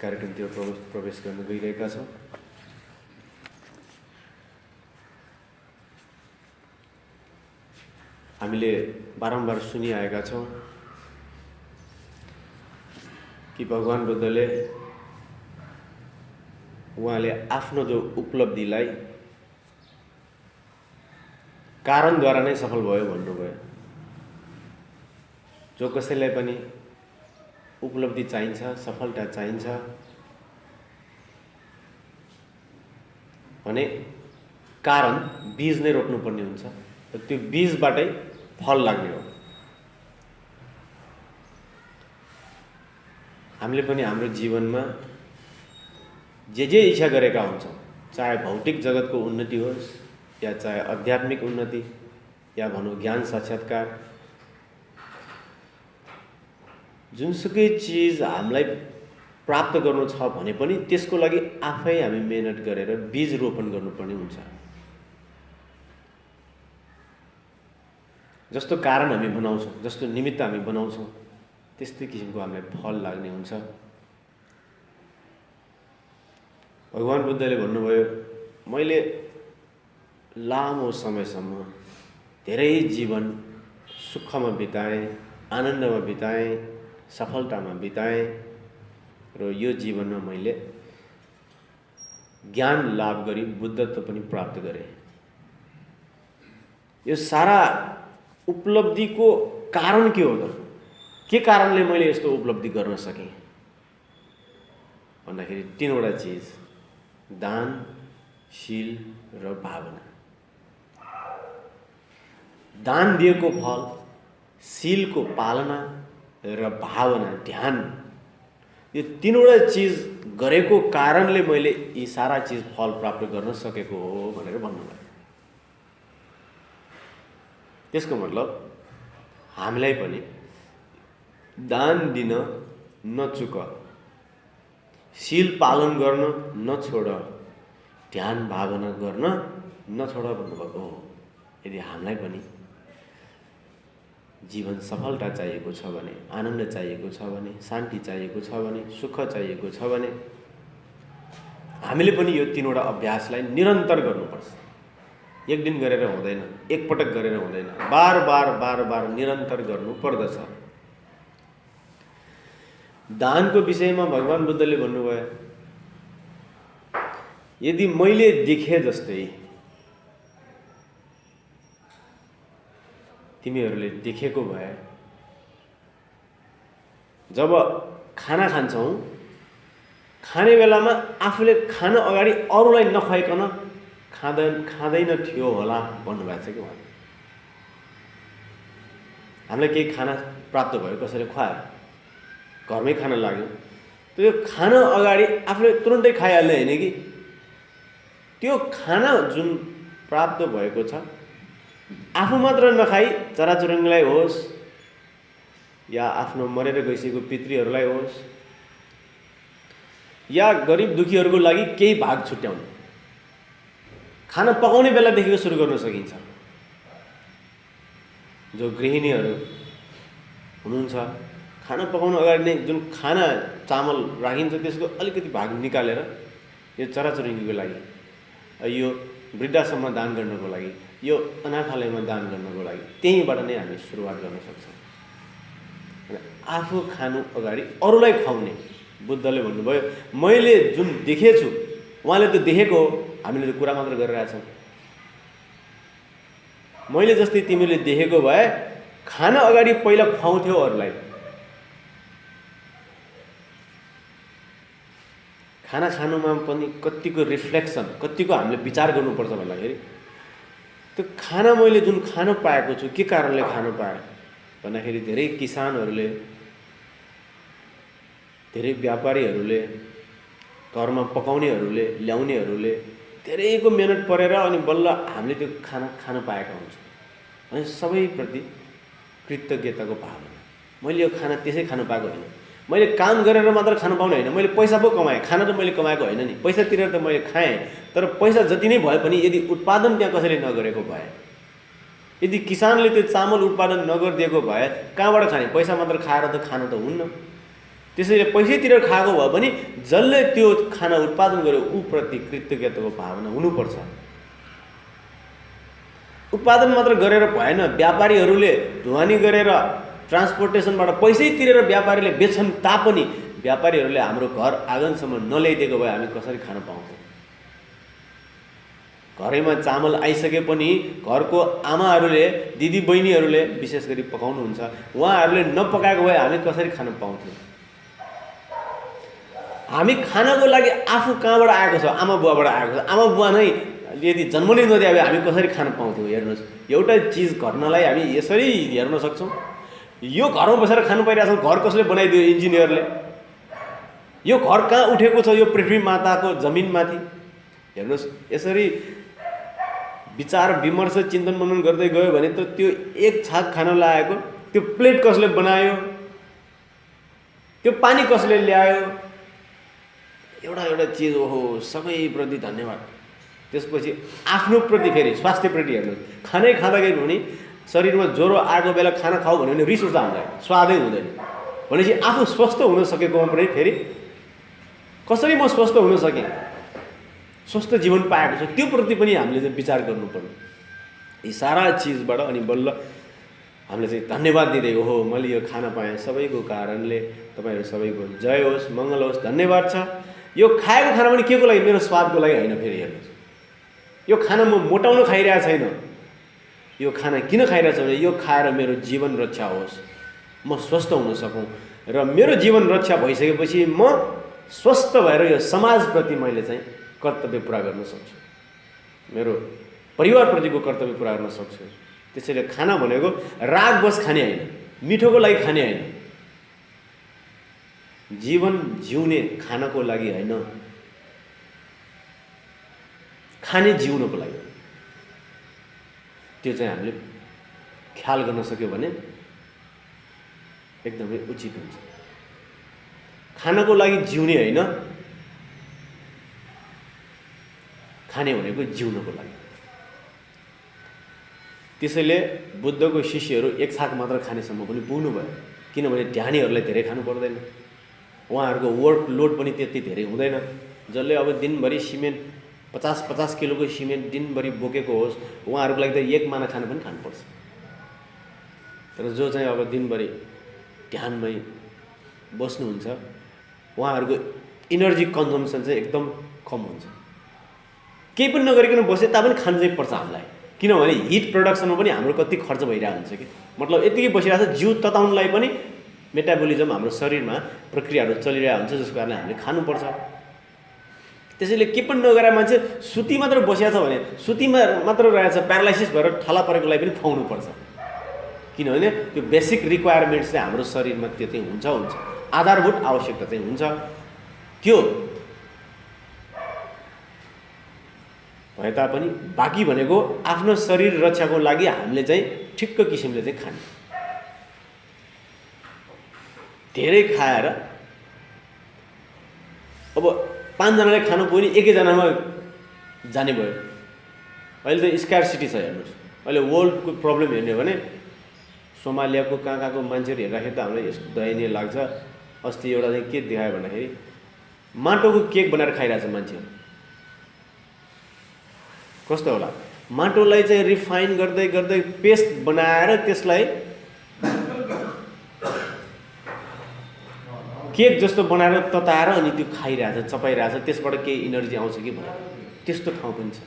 कार्यक्रमतिर प्रवेश गर्न गइरहेका छौँ। हामीले बारम्बार सुनिआएका छौँ कि भगवान बुद्धले उहाँले आफ्नो जो उपलब्धिलाई कारणद्वारा नै सफल भयो भन्नुभयो। जो कसैलाई पनि उपलब्धि चाहिन्छ, सफलता चाहिन्छ भने कारण बीज नै रोप्नुपर्ने हुन्छ र त्यो बीजबाटै फल लाग्ने हो। हामीले पनि हाम्रो जीवनमा जे इच्छा गरेका हुन्छौँ, चाहे भौतिक जगतको उन्नति होस् या चाहे आध्यात्मिक उन्नति या भनौँ ज्ञान साक्षात्कार, जुनसुकै चिज हामीलाई प्राप्त गर्नु छ भने पनि त्यसको लागि आफै हामी मेहनत गरेर बीज रोपन गर्नुपर्ने हुन्छ। जस्तो कारण हामी बनाउँछौँ, जस्तो निमित्त हामी बनाउँछौँ, त्यस्तै किसिमको हामीलाई फल लाग्ने हुन्छ। भगवान बुद्धले भन्नुभयो, मैले लामो समयसम्म धेरै जीवन सुखमा बिताएँ, आनन्दमा बिताएँ, सफलतामा बिताएँ र यो जीवनमा मैले ज्ञान लाभ गरी बुद्धत्व पनि प्राप्त गरेँ। यो सारा उपलब्धिको कारण के हो त? के कारणले मैले यस्तो उपलब्धि गर्न सकेँ भन्दाखेरि तीनवटा चिज: दान, शील र भावना। दान दिएको फल, शीलको पालना र भावना, ध्यान, यो तीनवटा चिज गरेको कारणले मैले यी सारा चिज फल प्राप्त गर्न सकेको हो भनेर भन्नुभयो। त्यसको मतलब हामीलाई पनि दान दिन नचुक, शील पालन गर्न नछोड, ध्यान भावना गर्न नछोड भन्नुभएको हो। यदि हामीलाई पनि जीवन सफलता चाहिएको छ भने, आनन्द चाहिएको छ भने, शान्ति चाहिएको छ भने, सुख चाहिएको छ भने हामीले पनि यो तीनवटा अभ्यासलाई निरन्तर गर्नुपर्छ। एक दिन गरेर हुँदैन, एकपटक गरेर हुँदैन, बार बार निरन्तर गर्नु पर्दछ। दानको विषयमा भगवान बुद्धले भन्नुभयो, यदि मैले देखे जस्तै तिमीहरूले देखेको भए, जब खाना खान्छौँ, खाने बेलामा आफूले खान अगाडि अरूलाई नखुवाइकन खाँदैन थियो होला भन्नुभएको छ कि उहाँ। हामीलाई केही खाना प्राप्त भयो, कसैले खुवायो, घरमै खाना लाग्यो, त्यो खान अगाडि आफूले तुरुन्तै खाइहाल्ने होइन कि त्यो खाना जुन प्राप्त भएको छ, आफू मात्र नखाई चराचुरुङ्गीलाई होस् या आफ्नो मरेर गइसकेको पितृहरूलाई होस् या गरिब दुखीहरूको लागि केही भाग छुट्याउने, खाना पकाउने बेलादेखिको सुरु गर्न सकिन्छ। जो गृहिणीहरू हुनुहुन्छ, खाना पकाउनु अगाडि नै जुन खाना चामल राखिन्छ त्यसको अलिकति भाग निकालेर यो चराचुरुङ्गीको लागि, यो वृद्धाश्रममा दान गर्नको लागि, यो अनाथालयमा दान गर्नको लागि, त्यहीँबाट नै हामी सुरुवात गर्न सक्छौँ। आफू खानु अगाडि अरूलाई खुवाउने। बुद्धले भन्नुभयो, मैले जुन देखेछु, उहाँले त देखेको हो, हामीले त कुरा मात्र गरिरहेछौँ। मैले जस्तै तिमीले देखेको भए खाना अगाडि पहिला खुवाउँथ्यौ अरूलाई। खाना खानुमा पनि कतिको रिफ्लेक्सन, कतिको हामीले विचार गर्नुपर्छ भन्दाखेरि त्यो खाना मैले जुन खान पाएको छु, के कारणले खान पाएँ भन्दाखेरि धेरै किसानहरूले, धेरै व्यापारीहरूले, घरमा पकाउनेहरूले, ल्याउनेहरूले धेरैको मेहनत परेर अनि बल्ल हामीले त्यो खाना खान पाएका हुन्छौँ। अनि सबैप्रति कृतज्ञताको भावना। मैले यो खाना त्यसै खान पाएको होइन, मैले काम गरेर मात्र खान पाउने होइन, मैले पैसा पो कमाएँ, खाना त मैले कमाएको होइन नि, पैसा तिरेर त मैले खाएँ, तर पैसा जति नै भए पनि यदि उत्पादन त्यहाँ कसैले नगरेको भए, यदि किसानले त्यो चामल उत्पादन नगरिदिएको भए कहाँबाट खाने? पैसा मात्र खाएर त खान त हुन्न। त्यसैले पैसै तिरेर खाएको भए पनि जसले त्यो खाना उत्पादन गर्यो ऊप्रति कृतज्ञताको भावना हुनुपर्छ। उत्पादन मात्र गरेर भएन, व्यापारीहरूले ढुवानी गरेर ट्रान्सपोर्टेसनबाट पैसै तिरेर व्यापारीले बेच्छन् तापनि व्यापारीहरूले हाम्रो घर आँगनसम्म नल्याइदिएको भए हामी कसरी खान पाउँथ्यौँ? घरैमा चामल आइसके पनि घरको आमाहरूले, दिदीबहिनीहरूले विशेष गरी पकाउनुहुन्छ, उहाँहरूले नपकाएको भए हामी कसरी खान पाउँथ्यौँ? हामी खानको लागि आफू कहाँबाट आएको छ? आमा बुवाबाट आएको छ। आमा बुवा नै यदि जन्म नै नदिए भए हामी कसरी खान पाउँथ्यौँ? हेर्नुहोस्, एउटा चिज घट्नलाई हामी यसरी हेर्न सक्छौँ। यो घरमा बसेर खानु पाइरहेको छौँ, घर कसले बनाइदियो? इन्जिनियरले। यो घर कहाँ उठेको छ? यो पृथ्वी माताको जमिनमाथि। हेर्नुहोस्, यसरी विचार विमर्श चिन्तन मनन गर्दै गयो भने त त्यो एक छाक खान लागेको त्यो प्लेट कसले बनायो? त्यो पानी कसले ल्यायो? एउटा एउटा चिज, ओहो, सबैप्रति धन्यवाद। त्यसपछि आफ्नो प्रति फेरि स्वास्थ्यप्रति हेर्नुहोस्, खानै खाँदाखेरि भने शरीरमा ज्वरो आएको बेला खाना खाऊ भन्यो भने रिस उठ्दा हामीलाई, स्वादै हुँदैन। भनेपछि आफू स्वस्थ हुन सकेकोमा पनि फेरि कसरी म स्वस्थ हुन सकेँ, स्वस्थ जीवन पाएको छु, त्यो प्रति पनि हामीले चाहिँ विचार गर्नुपर्ने। यी सारा चिजबाट अनि बल्ल हामीले चाहिँ धन्यवाद दिँदै, ओहो मैले यो खाना पाएँ, सबैको कारणले तपाईँहरू सबैको जय होस्, मङ्गल होस्, धन्यवाद छ। यो खाएको खाना पनि के को लागि? मेरो स्वादको लागि होइन। फेरि हेर्नुहोस्, यो खाना म मोटाउन खाइरहेको छैन। यो खाना किन खाइरहेको छु भने यो खाएर मेरो जीवन रक्षा होस्, म स्वस्थ हुन सकौँ, र मेरो जीवन रक्षा भइसकेपछि म स्वस्थ भएर यो समाजप्रति मैले चाहिँ कर्तव्य पुरा गर्न सक्छु, मेरो परिवारप्रतिको कर्तव्य पुरा गर्न सक्छु। त्यसैले खाना भनेको रागबस खाने होइन, मिठोको लागि खाने होइन, जीवन जिउने खानको लागि होइन, खाने जिउनको लागि। त्यो चाहिँ हामीले ख्याल गर्न सक्यो भने एकदमै उचित हुन्छ। खानको लागि जिउने होइन, खाने भनेको जिउनको लागि। त्यसैले बुद्धको शिष्यहरू एक छाक मात्र खानेसम्म पनि पुग्नु भयो, किनभने ध्यानीहरूलाई धेरै खानु पर्दैन, उहाँहरूको वर्क लोड पनि त्यति धेरै हुँदैन। जसले अब दिनभरि सिमेन्ट 50-50 किलोको सिमेन्ट दिनभरि बोकेको होस्, उहाँहरूको लागि त एक माना खाना पनि खानुपर्छ। तर जो चाहिँ अब दिनभरि ध्यानमै बस्नुहुन्छ, उहाँहरूको इनर्जी कन्जम्सन चाहिँ एकदम कम हुन्छ। केही पनि नगरिकन बसे तापनि खानु चाहिँ पर्छ हामीलाई, किनभने हिट प्रडक्सनमा पनि हाम्रो कति खर्च भइरहेको हुन्छ कि, मतलब यतिकै बसिरहेको छ, जिउ तताउनलाई पनि मेटाबोलिजम हाम्रो शरीरमा प्रक्रियाहरू चलिरहेको हुन्छ, जसको कारणले हामीले खानुपर्छ। त्यसैले के पनि नगरेर मान्छे सुती मात्र बसिया छ भने, सुतीमा मात्र रहेछ, प्यारालाइसिस भएर ठला परेको लागि पनि खुवाउनुपर्छ, किनभने त्यो बेसिक रिक्वायरमेन्ट्स चाहिँ हाम्रो शरीरमा त्यो चाहिँ हुन्छ, आधारभूत आवश्यकता चाहिँ हुन्छ। त्यो भए तापनि बाँकी भनेको आफ्नो शरीर रक्षाको लागि हामीले चाहिँ ठिक्क किसिमले चाहिँ खाने। धेरै खाएर अब 5 जनाले खानु पुग्यो नि एकैजनामा जाने भयो। अहिले त स्कार्सिटी छ। हेर्नुहोस्, अहिले वर्ल्डको प्रब्लम हेर्ने हो भने सोमालियाको कहाँको मान्छेहरू हेर्दाखेरि त हामीलाई यस्तो दयनीय लाग्छ। अस्ति एउटा चाहिँ के देखायो भन्दाखेरि माटोको केक बनाएर खाइरहेछ मान्छेहरू। कस्तो होला? माटोलाई चाहिँ रिफाइन गर्दै गर्दै पेस्ट बनाएर त्यसलाई केक जस्तो बनाएर तताएर अनि त्यो खाइरहेछ, चपाइरहेछ, त्यसबाट केही इनर्जी आउँछ कि भनेर। त्यस्तो ठाउँ पनि छ।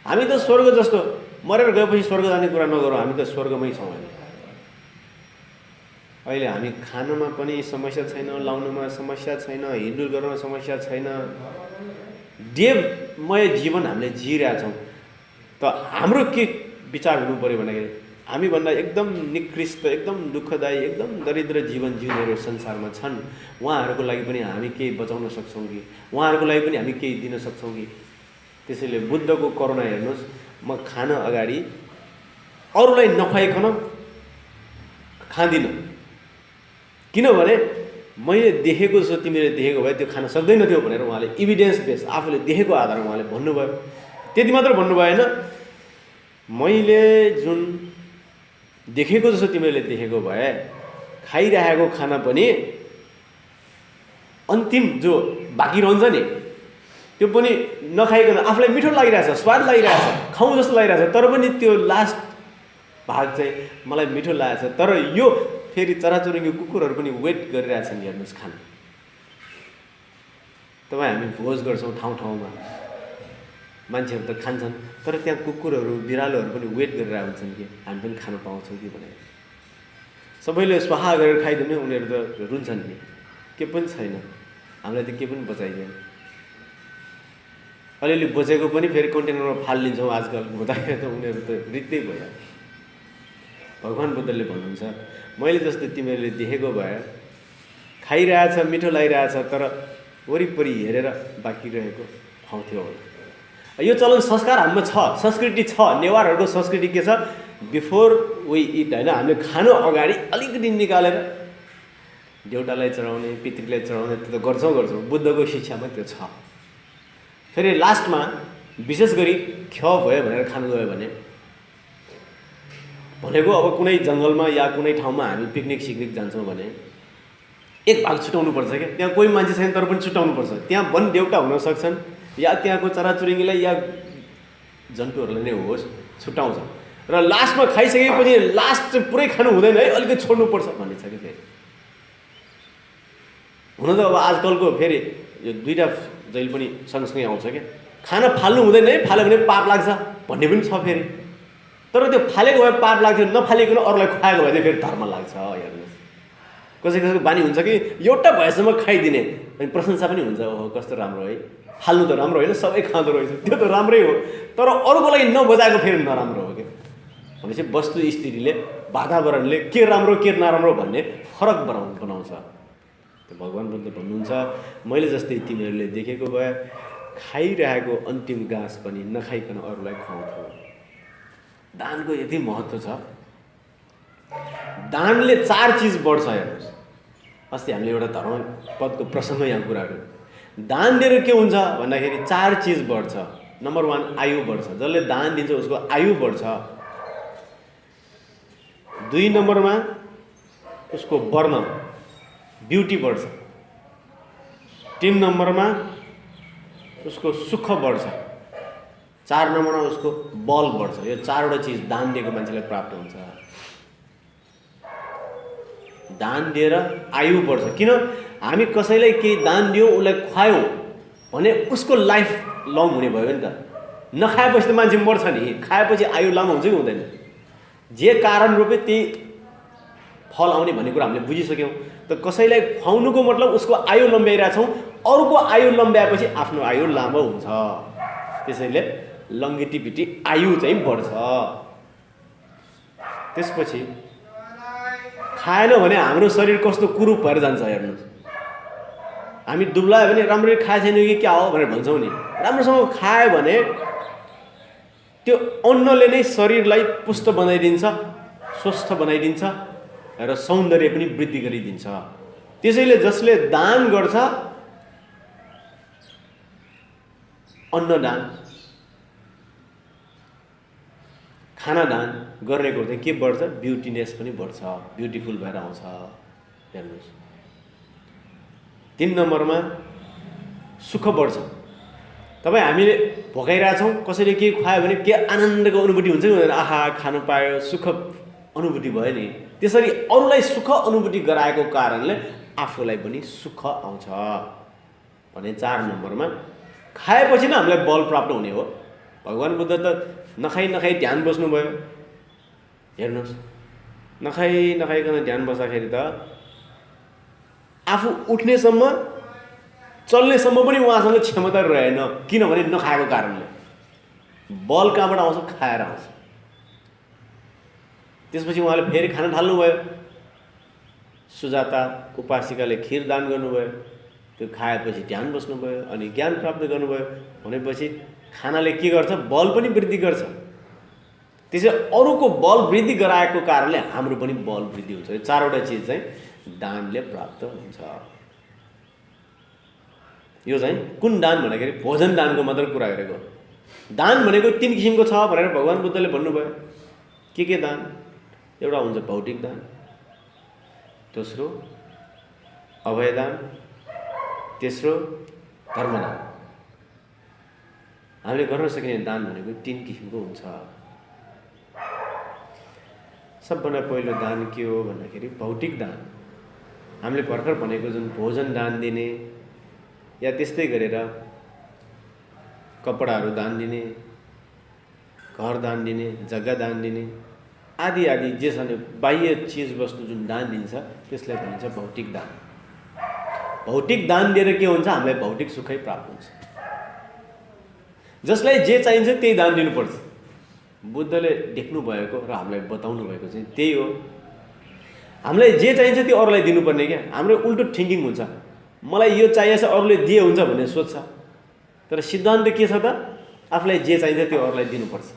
हामी त स्वर्ग जस्तो मरेर गएपछि स्वर्ग जाने कुरा नगरौँ, हामी त स्वर्गमै छौँ। अहिले हामी खानमा पनि समस्या छैन, लाउनुमा समस्या छैन, हिँडुल गर्नमा समस्या छैन, देवमय जीवन हामीले जिइरहेछौँ। त हाम्रो के विचार हुनु पऱ्यो भन्दाखेरि हामीभन्दा एकदम निकृष्ट, एकदम दुःखदायी, एकदम दरिद्र जीवन जिउनेहरू संसारमा छन्। उहाँहरूको लागि पनि हामी केही बचाउन सक्छौँ कि, उहाँहरूको लागि पनि हामी केही दिन सक्छौँ कि। त्यसैले बुद्धको करुणा हेर्नुहोस्, म खान अगाडि अरूलाई नखुवाइकन खाँदिनँ, किनभने मैले देखेको जस्तो तिमीले देखेको भए त्यो खान सक्दैनथ्यौ भनेर उहाँले इभिडेन्स बेस आफूले देखेको आधारमा उहाँले भन्नुभयो। त्यति मात्र भन्नु भएन, मैले जुन देखेको जस्तो तिमीले देखेको भए खाइरहेको खाना पनि अन्तिम जो बाँकी रहन्छ नि त्यो पनि नखाइकन आफूलाई मिठो लागिरहेछ, स्वाद लागिरहेछ, खाउँ जस्तो लागिरहेछ, तर पनि त्यो लास्ट भाग चाहिँ मलाई मिठो लागेछ। तर यो फेरि चराचुरुङ्गी कुकुरहरू पनि वेट गरिरहेछन् हेर्नुहोस् खान। तपाईँ हामी भोज गर्छौँ ठाउँ ठाउँमा, मान्छेहरू त खान्छन्, तर त्यहाँ कुकुरहरू बिरालोहरू पनि वेट गरिरहेको हुन्छन् कि हामी पनि खान पाउँछौँ कि भनेर। सबैले स्वाहा गरेर खाइदिने उनीहरू त रुन्छन् नि, के पनि छैन, हामीलाई त के पनि बचाइदिएन। अलिअलि बचेको पनि फेरि कन्टेनरमा फालिदिन्छौँ आजकल, हुँदाखेरि त उनीहरू त रित्तै भयो। भगवान् बुद्धले भन्नुहुन्छ मैले जस्तो तिमीहरूले देखेको भए खाइरहेछ, मिठो लागिरहेछ, तर वरिपरि हेरेर बाँकी रहेको खुवाउँथ्यो होला। यो चलन संस्कार हामीमा छ, संस्कृति छ। नेवारहरूको संस्कृति के छ, बिफोर वी इट होइन, हामीले खानु अगाडि अलिकति निकालेर देउतालाई चढाउने, पितृलाई चढाउने, त्यो त गर्छौँ। बुद्धको शिक्षामा त्यो छ। फेरि लास्टमा विशेष गरी ख्य भयो भनेर खानु गयो भनेको अब कुनै जङ्गलमा या कुनै ठाउँमा हामी पिकनिक सिकनिक जान्छौँ भने एक भाग छुटाउनुपर्छ क्या। त्यहाँ कोही मान्छे छैन तर पनि छुटाउनुपर्छ। त्यहाँ वन देउता हुन सक्छन् या त्यहाँको चराचुरुङ्गीलाई या जन्तुहरूलाई नै होस् छुटाउँछ। र लास्टमा खाइसकेपछि लास्ट चाहिँ पुरै खानु हुँदैन है, अलिकति छोड्नुपर्छ भन्ने छ कि। फेरि हुन त अब आजकलको फेरि यो दुईवटा जहिले पनि सँगसँगै आउँछ क्या। खाना फाल्नु हुँदैन है, फाल्यो भने पाप लाग्छ भन्ने पनि छ फेरि। तर त्यो फालेको भए पाप लाग्थ्यो, नफालिकन अरूलाई खुवाएको भए चाहिँ फेरि धर्म लाग्छ। हेर्नुहोस् कसैको बानी हुन्छ कि एउटा भएसम्म खाइदिने, अनि प्रशंसा पनि हुन्छ, ओहो कस्तो राम्रो है, फाल्नु त राम्रो होइन, सबै खाँदो रहेछ, त्यो त राम्रै हो, तर अरूको लागि नबजाएको फेरि नराम्रो हो क्या। भनेपछि वस्तु स्थितिले, वातावरणले के राम्रो के नराम्रो भन्ने फरक बनाउँछ। त्यो भगवान् बुद्ध भन्नुहुन्छ मैले जस्तै तिमीहरूले देखेको भए खाइरहेको अन्तिम गाँस पनि नखाइकन अरूलाई खुवाउँथ्यो। दानको यति महत्त्व छ। दानले 4 चिज बढ्छ। हेर्नुहोस् अस्ति हामीले एउटा धर्मपदको प्रसङ्ग यहाँ कुरा गऱ्यौँ। दान दिएर के हुन्छ भन्दाखेरि 4 चिज बढ्छ। नम्बर 1 आयु बढ्छ, जसले दान दिन्छ उसको आयु बढ्छ। 2 नम्बरमा उसको वर्ण ब्युटी बढ्छ। 3 नम्बरमा उसको सुख बढ्छ। 4 नम्बरमा उसको बल बढ्छ। यो 4वटा चिज दान दिएको मान्छेलाई प्राप्त हुन्छ। दान दिएर आयु बढ्छ। किन हामी कसैलाई केही दान दियौँ, उसलाई खुवायौँ भने उसको लाइफ लङ हुने भयो नि त। नखाएपछि त मान्छे मर्छ नि, खाएपछि आयु लामो हुन्छ कि हुँदैन। जे कारण रूपे त्यही फल आउने भन्ने कुरा हामीले बुझिसक्यौँ। त कसैलाई खुवाउनुको मतलब उसको आयु लम्ब्याइरहेछौँ, अरूको आयु लम्ब्याएपछि आफ्नो आयु लामो हुन्छ। त्यसैले लङ्गेटिभिटी आयु चाहिँ बढ्छ। त्यसपछि खाएन भने हाम्रो शरीर कस्तो कुरूप भएर जान्छ। हेर्नुहोस् हामी दुब्लायो भने राम्ररी खाए छैन कि क्या हो भनेर भन्छौँ नि। राम्रोसँग खायो भने त्यो अन्नले नै शरीरलाई पुष्ट बनाइदिन्छ, स्वस्थ बनाइदिन्छ र सौन्दर्य पनि वृद्धि गरिदिन्छ। त्यसैले जसले दान गर्छ, अन्नदान खाना दान गरेको चाहिँ के बढ्छ, ब्युटिनेस पनि बढ्छ, ब्युटिफुल भएर आउँछ। हेर्नुहोस् 3 नम्बरमा सुख बढ्छ। तपाईँ हामीले भोकाइरहेछौँ, कसैले के खुवायो भने के आनन्दको अनुभूति हुन्छ कि आहा खानु पायो, सुख अनुभूति भयो नि। त्यसरी अरूलाई सुख अनुभूति गराएको कारणले आफूलाई पनि सुख आउँछ भने 4 नम्बरमा खाएपछि नै हामीलाई बल प्राप्त हुने हो। भगवान् बुद्ध त नखाई ध्यान बस्नुभयो। हेर्नुहोस् नखाइकन ध्यान बस्दाखेरि त आफू उठ्नेसम्म चल्नेसम्म पनि उहाँसँग क्षमता रहेन, किनभने नखाएको कारणले। बल कहाँबाट आउँछ, खाएर आउँछ। त्यसपछि उहाँले फेरि खान थाल्नुभयो। सुजाता उपासिकाले खिर दान गर्नुभयो, त्यो खाएपछि ध्यान बस्नुभयो अनि ज्ञान प्राप्त गर्नुभयो। भनेपछि खानाले के गर्छ, बल पनि वृद्धि गर्छ। त्यसै अरूको बल वृद्धि गराएको कारणले हाम्रो पनि बल वृद्धि हुन्छ। यो 4वटा चिज चाहिँ दानले प्राप्त हुन्छ। यो चाहिँ कुन दान भन्दाखेरि भोजन दानको मात्र कुरा गरेको। दान भनेको 3 किसिमको छ भनेर भगवान् बुद्धले भन्नुभयो। के दान? एउटा हुन्छ भौतिक दान, दोस्रो अभय दान, तेस्रो धर्मदान। हामीले गर्न सकिने दान भनेको 3 किसिमको हुन्छ। सबभन्दा पहिलो दान के हो भन्दाखेरि भौतिक दान। हामीले भर्खर भनेको जुन भोजन दान दिने या त्यस्तै गरेर कपडाहरू दान दिने, घर दान दिने, जग्गा दान दिने आदि आदि जे छ नि बाह्य चीज वस्तु जुन दान दिन्छ त्यसलाई भनिन्छ भौतिक दान। भौतिक दान दिएर के हुन्छ? हामीलाई भौतिक सुखै प्राप्त हुन्छ। जसलाई जे चाहिन्छ त्यही दान दिनुपर्छ। बुद्धले देख्नु भएको र हामीलाई बताउनु भएको चाहिँ त्यही हो। हामीलाई जे चाहिन्छ त्यो अरूलाई दिनुपर्ने क्या। हाम्रो उल्टो थिङ्किङ हुन्छ, मलाई यो चाहिएछ अरूले दिए हुन्छ भन्ने सोच्छ। तर सिद्धान्त के छ त? आफूलाई जे चाहिन्छ त्यो अरूलाई दिनुपर्छ।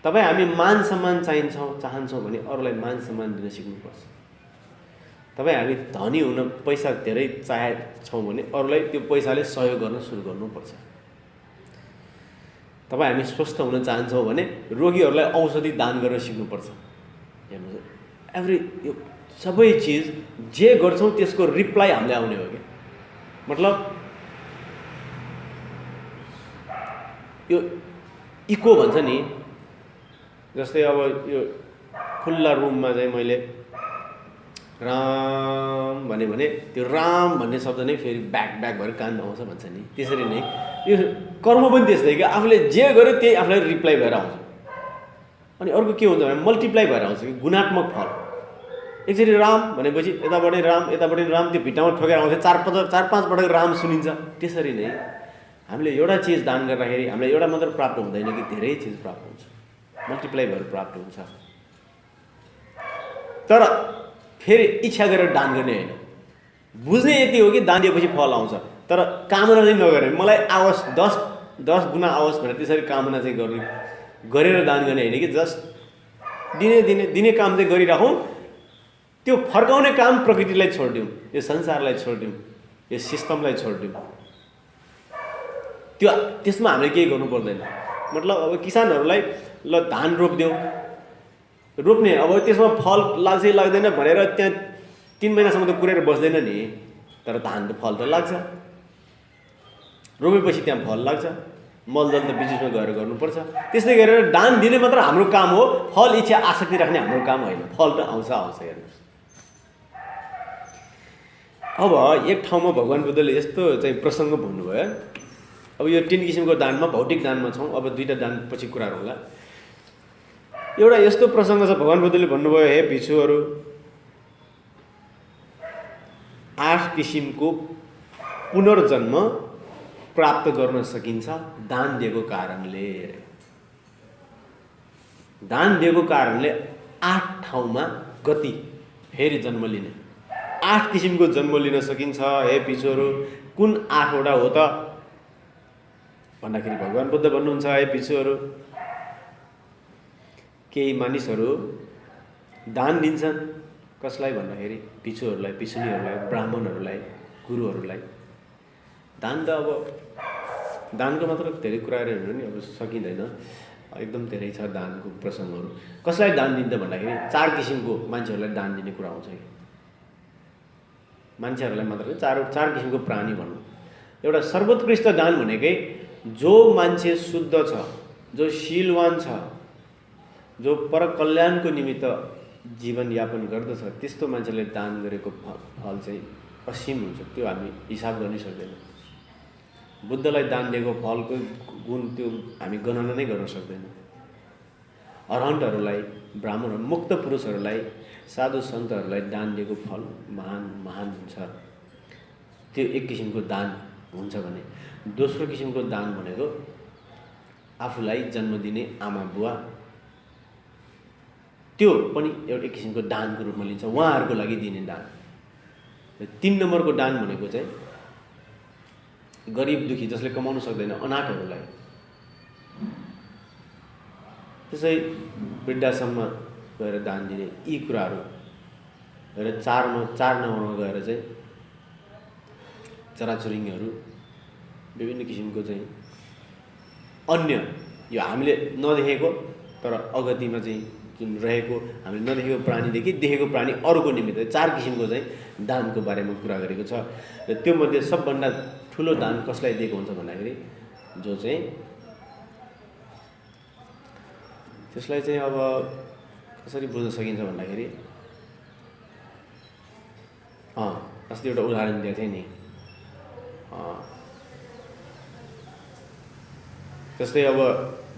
तपाईँ हामी मान सम्मान चाहन्छौँ भने अरूलाई मान सम्मान दिन सिक्नुपर्छ। तपाईँ हामी धनी हुन पैसा धेरै चाहेछौँ भने अरूलाई त्यो पैसाले सहयोग गर्न सुरु गर्नुपर्छ। तपाईँ हामी स्वस्थ हुन चाहन्छौँ भने रोगीहरूलाई औषधि दान गर्न सिक्नुपर्छ। हेर्नुहोस्, यो सबै चिज जे गर्छौँ त्यसको रिप्लाई हामीले आउने हो क्या। मतलब यो इको भन्छ नि, जस्तै अब यो खुल्ला रुममा चाहिँ मैले राम भने त्यो राम भन्ने शब्द नै फेरि ब्याक भएर कानमा आउँछ भन्छ नि। त्यसरी नै यो कर्म पनि त्यस्तै कि आफूले जे गर्यो त्यही आफूलाई रिप्लाई भएर आउँछ। अनि अर्को के हुन्छ भने मल्टिप्लाई भएर आउँछ कि गुणात्मक फल। एकचोटि राम भनेपछि यताबाट राम त्यो भिट्टामा ठोकेर आउँछ, 4-5 पटक राम सुनिन्छ। त्यसरी नै हामीले एउटा चिज दान गर्दाखेरि हामीलाई एउटा मात्र प्राप्त हुँदैन कि धेरै चिज प्राप्त हुन्छ, मल्टिप्लाई भएर प्राप्त हुन्छ। तर फेरि इच्छा गरेर दान गर्ने होइन। बुझ्ने यति हो कि दान दिएपछि फल आउँछ, तर कामना चाहिँ नगर्ने। मलाई आओस् 10 गुणा आओस् भनेर त्यसरी कामना चाहिँ गरेर दान गर्ने होइन कि जस्ट दिने काम चाहिँ गरिराखौँ। त्यो फर्काउने काम प्रकृतिलाई छोडिदिउँ, यो संसारलाई छोडिदिउँ, यो सिस्टमलाई छोडिदिउँ। त्यसमा हामीले केही गर्नु पर्दैन। मतलब अब किसानहरूलाई ल धान रोप्ने, अब त्यसमा फल लाग्छ लाग्दैन भनेर त्यहाँ 3 महिनासम्म त कुरेर बस्दैन नि। तर धान त फल त लाग्छ, रोपेपछि त्यहाँ फल लाग्छ। मलदल त बिचमा गएर गर्नुपर्छ। त्यस्तै गरेर दान दिने मात्र हाम्रो काम हो, फल इच्छा आसक्ति राख्ने हाम्रो काम होइन। फल त आउँछ हेर्नुहोस्। अब एक ठाउँमा भगवान् बुद्धले यस्तो चाहिँ प्रसङ्ग भन्नुभयो। अब यो 3 किसिमको दानमा, भौतिक दानमा छौँ। अब 2टा दान पछि कुराहरू होला। एउटा यस्तो प्रसङ्ग छ, भगवान् बुद्धले भन्नुभयो, हे भिक्षुहरू, 8 किसिमको पुनर्जन्म प्राप्त गर्न सकिन्छ दान दिएको कारणले। दान दिएको कारणले 8 ठाउँमा गति फेरि जन्म लिने 8 किसिमको जन्म लिन सकिन्छ। हे भिक्षुहरू, कुन 8वटा हो त भन्दाखेरि भगवान् बुद्ध भन्नुहुन्छ, हे भिक्षुहरू, केही मानिसहरू दान दिन्छन्। कसलाई भन्दाखेरि भिक्षुहरूलाई, भिक्षुणीहरूलाई, ब्राह्मणहरूलाई, गुरुहरूलाई। दान त अब दानको मात्र धेरै कुराहरू हेर्नु नि, अब सकिँदैन, एकदम धेरै छ दानको प्रसङ्गहरू। कसलाई दान दिन्छ भन्दाखेरि 4 किसिमको मान्छेहरूलाई दान दिने कुरा आउँछ कि मान्छेहरूलाई मात्र 4 किसिमको प्राणी भनौँ। एउटा सर्वोत्कृष्ट दान भनेकै जो मान्छे शुद्ध छ, जो शीलवान छ, जो परकल्याणको निमित्त जीवनयापन गर्दछ, त्यस्तो मान्छेले दान गरेको फल चाहिँ असीम हुन्छ। त्यो हामी हिसाब गर्नै सक्दैनौँ। बुद्धलाई दान दिएको फलको गुण त्यो हामी गणना नै गर्न सक्दैनौँ। अरहन्तहरूलाई, ब्राह्मणहरू, मुक्त पुरुषहरूलाई, साधु सन्तहरूलाई दान दिएको फल महान हुन्छ। त्यो एक किसिमको दान हुन्छ भने दोस्रो किसिमको दान भनेको आफूलाई जन्म दिने आमा बुवा, त्यो पनि एउटा एक किसिमको दानको रूपमा लिन्छ, उहाँहरूको लागि दिने दान। 3 नम्बरको दान भनेको चाहिँ गरिब दुखी, जसले कमाउन सक्दैन, अनाथहरूलाई, त्यसै वृद्धाश्रममा गएर दान दिने, यी कुराहरू। र 4 नम्बरमा गएर चाहिँ चराचुरुङ्गीहरू, विभिन्न किसिमको चाहिँ अन्य, यो हामीले नदेखेको तर अगतिमा चाहिँ जुन रहेको हामीले नदेखेको प्राणीदेखि देखेको प्राणी अरूको निमित्त 4 किसिमको चाहिँ दानको बारेमा कुरा गरेको छ। र त्यो मध्ये सबभन्दा ठुलो दान कसलाई दिएको हुन्छ भन्दाखेरि जो चाहिँ त्यसलाई चाहिँ अब कसरी बुझ्न सकिन्छ भन्दाखेरि अस्ति एउटा उदाहरण दिएको थिएँ नि, जस्तै अब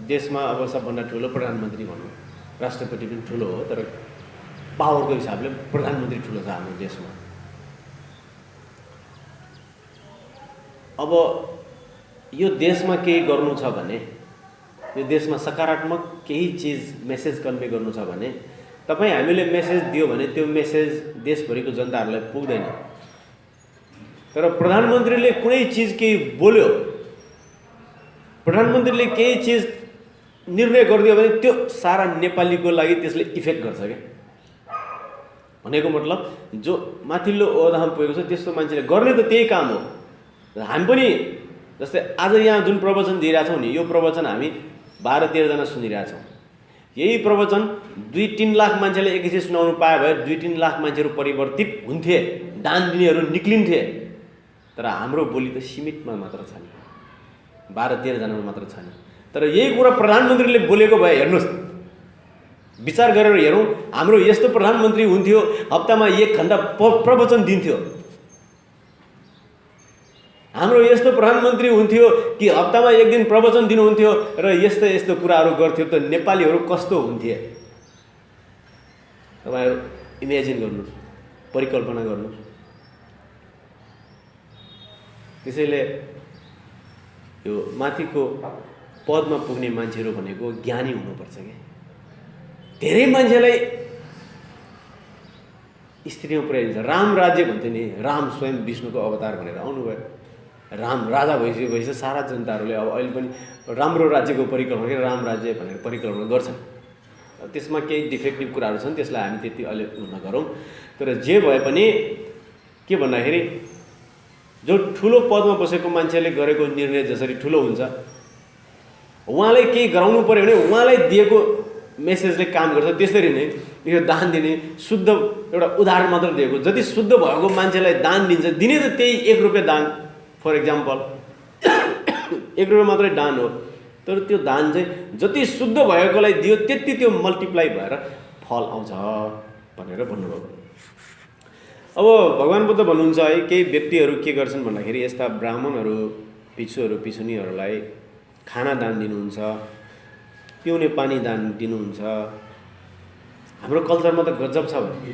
देशमा अब सबभन्दा ठुलो प्रधानमन्त्री भनौँ, राष्ट्रपति पनि ठुलो हो, तर पावरको हिसाबले प्रधानमन्त्री ठुलो छ हाम्रो देशमा। अब यो देशमा केही गर्नु छ भने, यो देशमा सकारात्मक केही चिज मेसेज कन्भे गर्नु छ भने तपाईँ हामीले मेसेज दियो भने त्यो मेसेज देशभरिको जनताहरूलाई पुग्दैन। तर प्रधानमन्त्रीले कुनै चिज केही बोल्यो, प्रधानमन्त्रीले केही चिज निर्णय गरिदियो भने त्यो सारा नेपालीको लागि त्यसले इफेक्ट गर्छ क्या। भनेको मतलब जो माथिल्लो ओहदामा पुगेको छ त्यस्तो मान्छेले गर्ने त त्यही काम हो। हामी पनि जस्तै आज यहाँ जुन प्रवचन दिइरहेछौँ नि, यो प्रवचन हामी 12-13 जना सुनिरहेछौँ। यही प्रवचन 2-3 लाख मान्छेले एकैछिन सुनाउनु पाए भए 2-3 लाख मान्छेहरू परिवर्तित हुन्थे, दान दिनेहरू निक्लिन्थे। तर हाम्रो बोली त सीमितमा मात्र छ नि, 12-13 जनामा मात्र छ नि। तर यही कुरा प्रधानमन्त्रीले बोलेको भए हेर्नुहोस्, विचार गरेर हेरौँ, हाम्रो यस्तो प्रधानमन्त्री हुन्थ्यो हप्तामा 1 घण्टा प्रवचन दिन्थ्यो। हाम्रो यस्तो प्रधानमन्त्री हुन्थ्यो कि हप्तामा 1 दिन प्रवचन दिनुहुन्थ्यो र यस्तो यस्तो कुराहरू गर्थ्यो, त नेपालीहरू कस्तो हुन्थे? तपाईँहरू इमेजिन गर्नुहोस्, परिकल्पना गर्नुहोस्। त्यसैले यो माथिको पदमा पुग्ने मान्छेहरू भनेको ज्ञानी हुनुपर्छ क्या। धेरै मान्छेलाई स्थितिमा पुर्याइदिन्छ। राम राज्य भन्थ्यो नि, राम स्वयं विष्णुको अवतार भनेर आउनुभयो। राम राजा भइसकेपछि सारा जनताहरूले अब अहिले पनि राम्रो राज्यको परिकल्पना के राम राज्य भनेर परिकल्पना गर्छन्। त्यसमा केही डिफेक्टिभ कुराहरू छन्, त्यसलाई हामी त्यति अहिले नगरौँ। तर जे भए पनि के भन्दाखेरि जो ठुलो पदमा बसेको मान्छेले गरेको निर्णय जसरी ठुलो हुन्छ, उहाँलाई केही गराउनु पर्यो भने उहाँलाई दिएको मेसेजले काम गर्छ। त्यसरी नै यो दान दिने शुद्ध एउटा उदाहरण मात्र दिएको, जति शुद्ध भएको मान्छेलाई दान दिन्छ, दिने त त्यही 1 रुपियाँ दान, फर इक्जाम्पल 1 रुपियाँ मात्रै दान हो। तर त्यो दान चाहिँ जति शुद्ध भएकोलाई दियो त्यति त्यो मल्टिप्लाई भएर फल आउँछ भनेर भन्नुभयो। अब भगवान् बुद्ध भन्नुहुन्छ है, केही व्यक्तिहरू के गर्छन् भन्दाखेरि यस्ता ब्राह्मणहरू, भिक्षुहरू, भिक्षुणीहरूलाई खाना दान दिनुहुन्छ, पिउने पानी दान दिनुहुन्छ। हाम्रो कल्चरमा त गजब छ भने,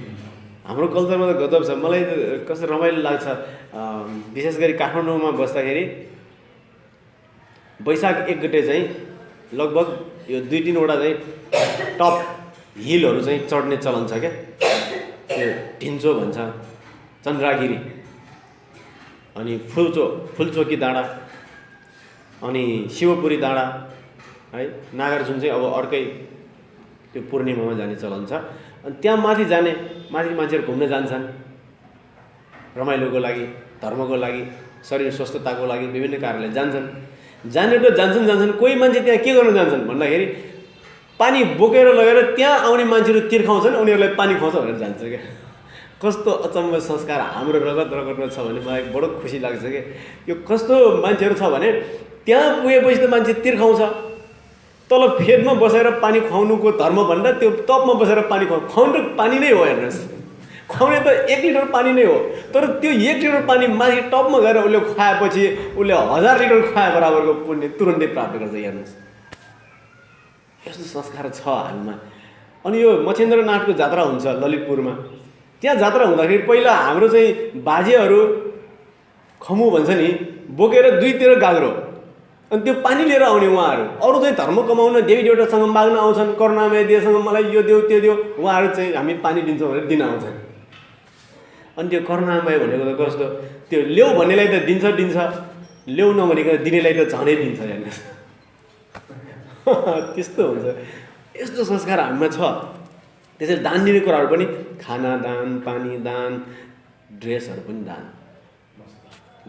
हाम्रो कल्चरमा त गजब छ। मलाई कस्तो रमाइलो लाग्छ, विशेष गरी काठमाडौँमा बस्दाखेरि वैशाख 1 गते चाहिँ लगभग यो 2-3 वटा चाहिँ टप हिलहरू चाहिँ चढ्ने चलन छ क्या। त्यो ढिन्चो भन्छ, चन्द्रागिरी, अनि फुलचोकी डाँडा, अनि शिवपुरी डाँडा है। नागार्जुन चाहिँ अब अर्कै त्यो पूर्णिमामा जाने चलन छ। अनि त्यहाँ माथि मान्छेहरू घुम्न जान्छन्, रमाइलोको लागि, धर्मको लागि, शरीर स्वस्थताको लागि विभिन्न कारणले जान्छन्। जान्छन्। कोही मान्छे त्यहाँ के गर्न जान्छन् भन्दाखेरि पानी बोकेर लगेर त्यहाँ आउने मान्छेहरू तिर्खाउँछन्, उनीहरूलाई पानी खुवाउँछ भनेर जान्छ क्या। कस्तो अचम्म संस्कार हाम्रो रगतमा छ भने मलाई बडो खुसी लाग्छ क्या। यो कस्तो मान्छेहरू छ भने त्यहाँ पुगेपछि त मान्छे तिर्खाउँछ, तल फेदमा बसेर पानी खुवाउनुको धर्म भन्दा त्यो टपमा बसेर पानी खुवाउनु त पानी नै हो। हेर्नुहोस्, खुवाउने त 1 लिटर पानी नै हो, तर त्यो 1 लिटर पानी माथि टपमा गएर उसले खुवाएपछि उसले 1000 लिटर खुवाए बराबरको पुण्य तुरन्तै प्राप्त गर्छ। हेर्नुहोस्, यस्तो संस्कार छ हामीमा। अनि यो मच्छेन्द्रनाथको जात्रा हुन्छ ललितपुरमा। त्यहाँ जात्रा हुँदाखेरि पहिला हाम्रो चाहिँ बाजेहरू खमु भन्छ नि, बोकेर 2तिर गाग्रो, अनि त्यो पानी लिएर आउने उहाँहरू। अरू चाहिँ धर्म कमाउन देवी देवतासँग माग्न आउँछन्, करुणामय देवसँग मलाई यो देऊ त्यो देऊ, उहाँहरू चाहिँ हामी पानी दिन्छौँ भनेर दिन आउँछन्। अनि त्यो करुणामय भनेको त कस्तो, त्यो ल्याउ भन्नेलाई त दिन्छ, ल्याउ नभनेको दिनेलाई त झनै दिन्छ। हेर्नुहोस्, त्यस्तो हुन्छ। यस्तो संस्कार हामीमा छ। त्यसैले दान दिने कुराहरू पनि खाना दान, पानी दान, ड्रेसहरू पनि दान,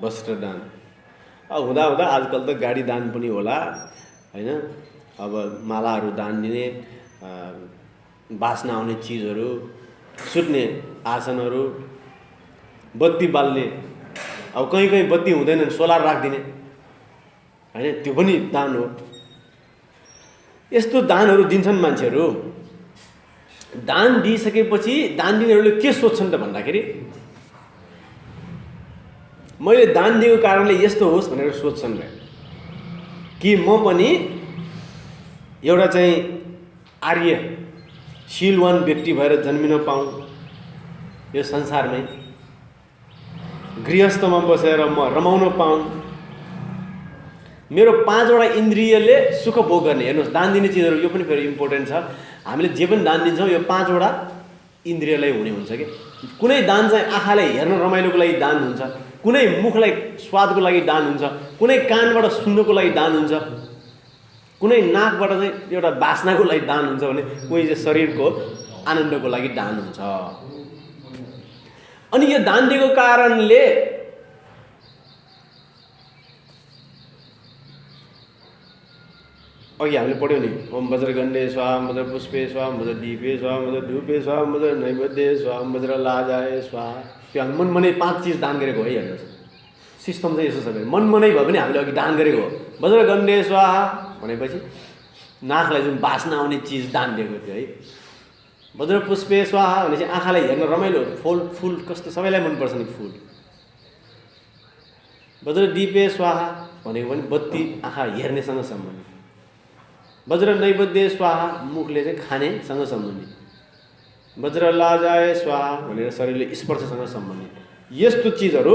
वस्त्र दान। हुँदा आजकल त गाडी दान पनि होला हैन। अब मालाहरू दान दिने, बास्ना आउने चिजहरू, सुत्ने आसनहरू, बत्ती बाल्ने, अब कहीँ कहीँ बत्ती हुँदैन सोलर राखिदिने होइन, त्यो पनि दान हो। यस्तो दानहरू दिन्छन् मान्छेहरू। दान दिइसकेपछि दान दिनेहरूले के सोध्छन् त भन्दाखेरि मैले दान दिएको कारणले यस्तो होस् भनेर सोध्छन् रे, कि म पनि एउटा चाहिँ आर्य शीलवान व्यक्ति भएर जन्मिन पाऊँ, यो संसारमै गृहस्थमा बसेर म रमाउन पाऊँ, मेरो 5वटा इन्द्रियले सुख भोग गर्ने। हेर्नुहोस्, दान दिने चिजहरू यो पनि फेरि इम्पोर्टेन्ट छ। हामीले जे पनि दान दिन्छौँ यो 5वटा इन्द्रियलाई हुने हुन्छ कि। कुनै दान चाहिँ आँखालाई हेर्न रमाइलोको लागि दान हुन्छ, कुनै मुखलाई स्वादको लागि दान हुन्छ, कुनै कानबाट सुन्नको लागि दान हुन्छ, कुनै नाकबाट चाहिँ एउटा बास्नाको लागि दान हुन्छ भने कोही चाहिँ शरीरको आनन्दको लागि दान हुन्छ। अनि यो दान दिएको कारणले अघि हामीले पढ्यौँ नि, ओम वज्रगण्डे स्वाहा, वज्र पुष्पे स्वाहा, वज्र दीपे स्वाहा, वज्र धूपे स्वाहा, वज्र नैवेद्य स्वाहा, वज्र लाजाए स्वाहा। त्यो हामी मनमनै 5 चिज दान गरेको है। हेर्नुहोस्, सिस्टम चाहिँ यसो छ। मनमनै भए पनि हामीले अघि दान गरेको हो। वज्रगण्डे स्वाहा भनेपछि नाकलाई जुन बास्ना आउने चिज दान दिएको थियो है। वज्र पुष्पे स्वाहा भनेपछि आँखालाई हेर्न रमाइलो फुल कस्तो सबैलाई मनपर्छ नि फुल। वज्र दीपे स्वाहा भनेको पनि बत्ती आँखा हेर्नेसँग सम्बन्धित। वज्र नैवेद्य स्वाहा मुखले चाहिँ खानेसँग सम्बन्धित। वज्र लाजाए स्वाहा भनेर शरीरले स्पर्शसँग सम्बन्धित। यस्तो चिजहरू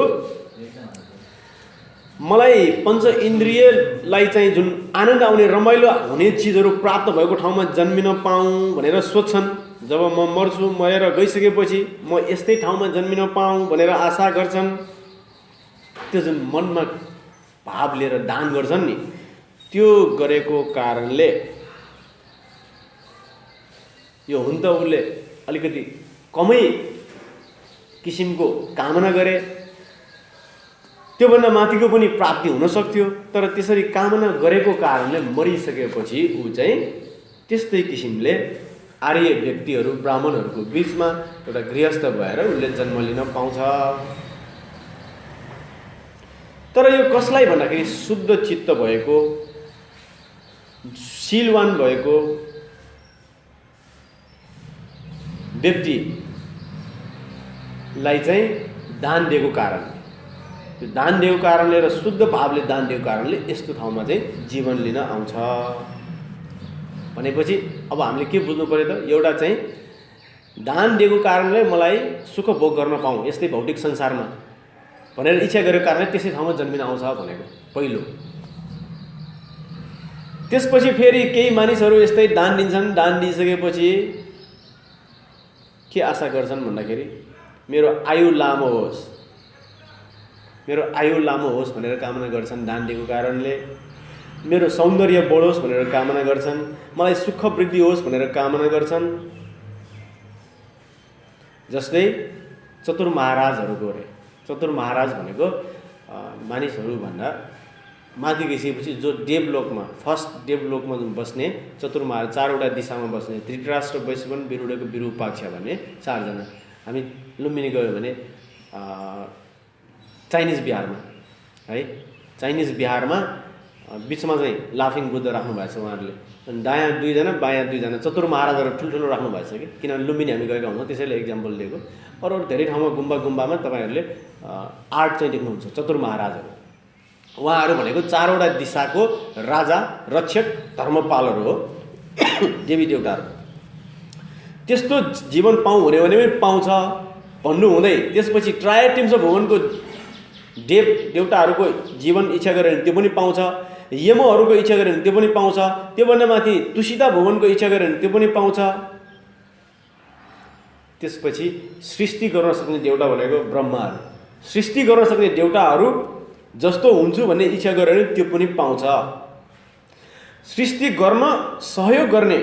मलाई पञ्च इन्द्रियलाई चाहिँ जुन आनन्द आउने रमाइलो हुने चिजहरू प्राप्त भएको ठाउँमा जन्मिन पाऊँ भनेर सोध्छन्। जब म मर्छु, मरेर गइसकेपछि म यस्तै ठाउँमा जन्मिन पाऊँ भनेर आशा गर्छन्। त्यो जुन मनमा भाव लिएर दान गर्छन् नि, त्यो गरेको कारणले यो हुन त उसले अलिकति कमै किसिमको कामना गरे, त्योभन्दा माथिको पनि प्राप्ति हुन सक्थ्यो। तर त्यसरी कामना गरेको कारणले मरिसकेपछि ऊ चाहिँ त्यस्तै किसिमले आर्य व्यक्तिहरू ब्राह्मणहरूको बीचमा एउटा गृहस्थ भएर उसले जन्म लिन पाउँछ। तर यो कसलाई भन्दाखेरि शुद्ध चित्त भएको, शीलवान भएको व्यक्तिलाई चाहिँ दान दिएको कारण, त्यो दान दिएको कारणले र शुद्ध भावले दान दिएको कारणले यस्तो ठाउँमा चाहिँ जीवन लिन आउँछ भनेपछि अब हामीले के बुझ्नु पर्यो त? एउटा चाहिँ दान दिएको कारणले मलाई सुख भोग गर्न पाऊँ यस्तै भौतिक संसारमा भनेर इच्छा गरेको कारणले त्यसै ठाउँमा जन्मिन आउँछ भनेको पहिलो। त्यसपछि फेरि केही मानिसहरू यस्तै दान दिन्छन्। दान दिइसकेपछि के आशा गर्छन् भन्दाखेरि मेरो आयु लामो होस्, मेरो आयु लामो होस् भनेर कामना गर्छन्। दान दिएको कारणले मेरो सौन्दर्य बढोस् भनेर कामना गर्छन्, मलाई सुख वृद्धि होस् भनेर कामना गर्छन्। जस्तै चतुर महाराजहरूको रे, चतुर महाराज भनेको मानिसहरू भन्दा माथि गइसकेपछि जो देवलोकमा फर्स्ट देवलोकमा बस्ने चतुर महाराज, 4वटा दिशामा बस्ने धृतराष्ट्र, वैश्रवण, विरूढको विरूपाक्ष भन्ने 4 जना। हामी लुम्बिनी गयो भने चाइनिज बिहारमा है, चाइनिज बिहारमा बिचमा चाहिँ लाफिङ बुद्ध राख्नु भएको छ उहाँहरूले। अनि दायाँ 2 जना बायाँ 2 जना चतुर महाराजहरू ठुल्ठुलो राख्नु भएको छ कि, किनभने लुम्बिनी हामी गएका हुन्छौँ त्यसैले एक्जाम्पल दिएको। अरू धेरै ठाउँमा गुम्बामा तपाईँहरूले आर्ट चाहिँ देख्नुहुन्छ चतुर महाराजहरू। उहाँहरू भनेको 4वटा दिशाको राजा, रक्षक, धर्मपालहरू हो, देवी देवताहरू। त्यस्तो जीवन पाऊँ भने पनि पाउँछ भन्नु हुँदै त्यसपछि ट्रायटिम्स अफ भुवनको देवताहरूको जीवन इच्छा गऱ्यो भने त्यो पनि पाउँछ, यमहरूको इच्छा गऱ्यो भने त्यो पनि पाउँछ, त्योभन्दा माथि तुषिता भुवनको इच्छा गऱ्यो भने त्यो पनि पाउँछ। त्यसपछि सृष्टि गर्न सक्ने देवता भनेको ब्रह्माहरू, सृष्टि गर्न सक्ने देवताहरू जस्तो हुन्छु भन्ने इच्छा गऱ्यो भने त्यो पनि पाउँछ। सृष्टि गर्न सहयोग गर्ने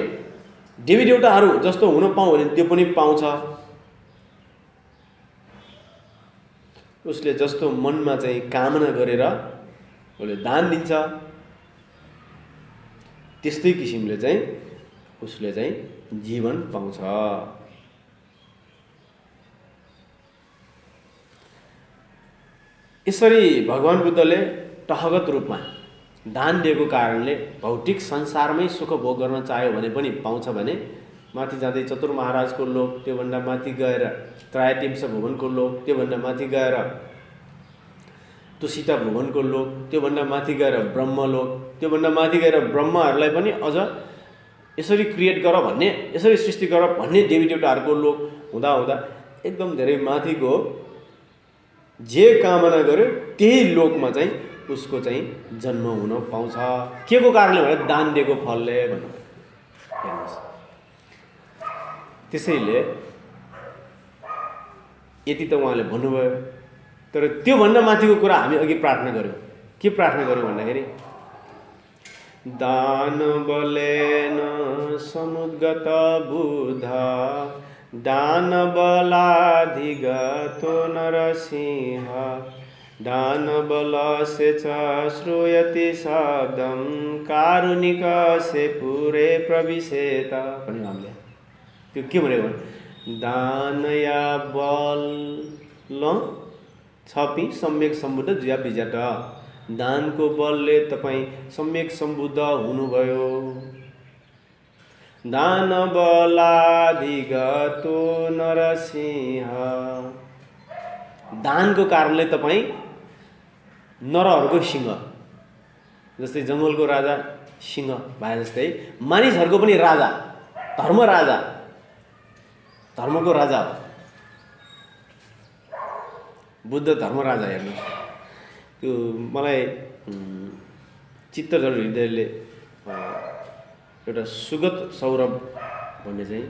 देवी देवताहरू जस्तो हुन पाऊँ भने त्यो पनि पाउँछ। उसले जस्तो मनमा चाहिँ कामना गरेर उसले दान दिन्छ त्यस्तै किसिमले चाहिँ उसले चाहिँ जीवन पाउँछ। यसरी भगवान बुद्धले टहगत रूपमा दान दिएको कारणले भौतिक संसारमै सुख भोग गर्न चाह्यो भने पनि पाउँछ भने माथि जाँदै चतुर महाराजको लोक, त्योभन्दा माथि गएर त्रायतिम्स भुवनको लोक, त्योभन्दा माथि गएर तुसिता भुवनको लोक, त्योभन्दा माथि गएर ब्रह्मलोक, त्योभन्दा माथि गएर ब्रह्महरूलाई पनि अझ यसरी क्रिएट गर भन्ने, यसरी सृष्टि गर भन्ने देवी देवताहरूको लोक हुँदा हुँदा एकदम धेरै माथिको जे कामना गर्यो त्यही लोकमा चाहिँ उसको चाहिँ जन्म हुन पाउँछ। के को कारणले भने दान दिएको फलले भन्नु। हेर्नुहोस्, त्यसैले यति त उहाँले भन्नुभयो, तर त्योभन्दा माथिको कुरा हामी अघि प्रार्थना गऱ्यौँ। के प्रार्थना गऱ्यौँ भन्दाखेरि दान बलेन समुद्गत बुद्ध दान बलाधिगतो नरसिंह दान बलसे च श्रूयते शब्दं कारुणिक से पुरे प्रविशेत भन्यो हामीले। त्यो के भनेको दान या बल ल छपी सम्यक सम्बुद्ध जुया बिजाट। दानको बलले तपाईँ सम्यक सम्बुद्ध हुनुभयो। दान बलाधिगतो नरसिंह, दानको कारणले तपाईँ नरहरूको सिंह, जस्तै जङ्गलको राजा सिंह भए जस्तै मानिसहरूको पनि राजा, धर्म राजा, धर्मको राजा हो बुद्ध, धर्म राजा। हेर्नुहोस्, त्यो मलाई चित्तधर हृदयले एउटा सुगत सौरभ भन्ने चाहिँ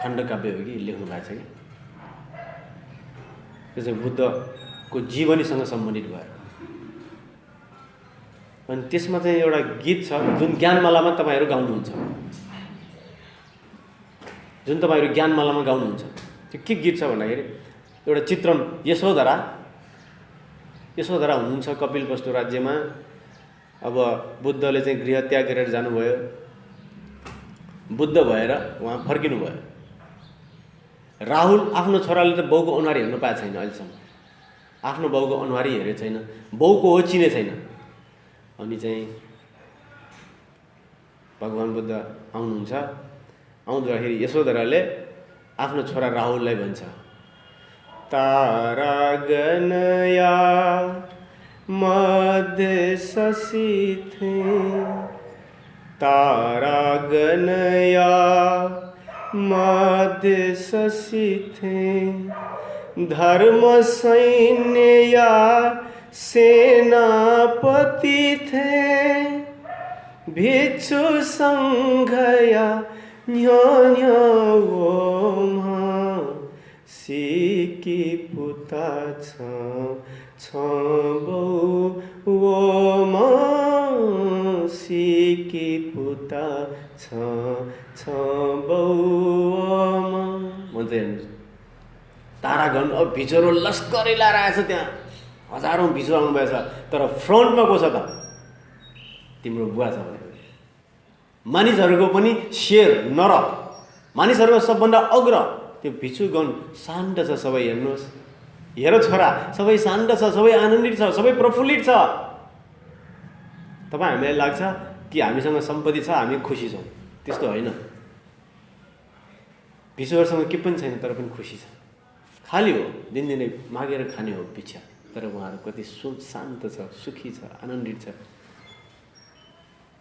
खण्डकाव्य हो कि लेख्नु भएको छ कि, त्यो चाहिँ बुद्धको जीवनीसँग सम्बन्धित भयो। अनि त्यसमा चाहिँ एउटा गीत छ जुन ज्ञानमालामा तपाईँहरू गाउनुहुन्छ, जुन तपाईँहरू ज्ञानमालामा गाउनुहुन्छ। त्यो के गीत छ भन्दाखेरि एउटा चित्रण, यशोधरा हुनुहुन्छ कपिलवस्तु राज्यमा। अब बुद्धले चाहिँ गृह त्याग गरेर जानुभयो, बुद्ध भएर उहाँ फर्किनु भयो। राहुल आफ्नो छोराले त बाउको अनुहार हेर्नु पाएको छैन अहिलेसम्म, आफ्नो बाउको अनुहारै हेरेको छैन, बाउको हो चिने छैन। अनि चाहिँ भगवान बुद्ध आउनुहुन्छ, आउँदाखेरि यशोधराले आफ्नो छोरा राहुललाई भन्छ, तारा गनया मध्य शशि थे, तारा गनया मध्य शशि थे, धर्म सैन्य या सेनापति थे, भिक्षु संघया न्यो सिकी पुता सिकी पुता भन्छ। हेर्नुहोस्, तारागण अब भिचरो लस्करै लाएर आएछ, त्यहाँ हजारौँ भिचो आउनुभएछ, तर फ्रन्टमा को छ त? तिम्रो बुवा छ भने। मानिसहरूको पनि शेर नर, मानिसहरूको सबभन्दा अग्र त्यो भिचुगण शान्त छ सबै। हेर्नुहोस्, हेर छोरा, सबै शान्त छ, सबै आनन्दित छ, सबै प्रफुल्लित छ। तपाईँ हामीलाई लाग्छ कि हामीसँग सम्पत्ति छ, हामी खुसी छौँ, त्यस्तो होइन। भिचुहरूसँग के पनि छैन तर पनि खुसी छ, खाली हो, दिनदिनै मागेर खाने हो भिक्षा, तर उहाँहरू कति शान्त छ, सुखी छ, आनन्दित छ।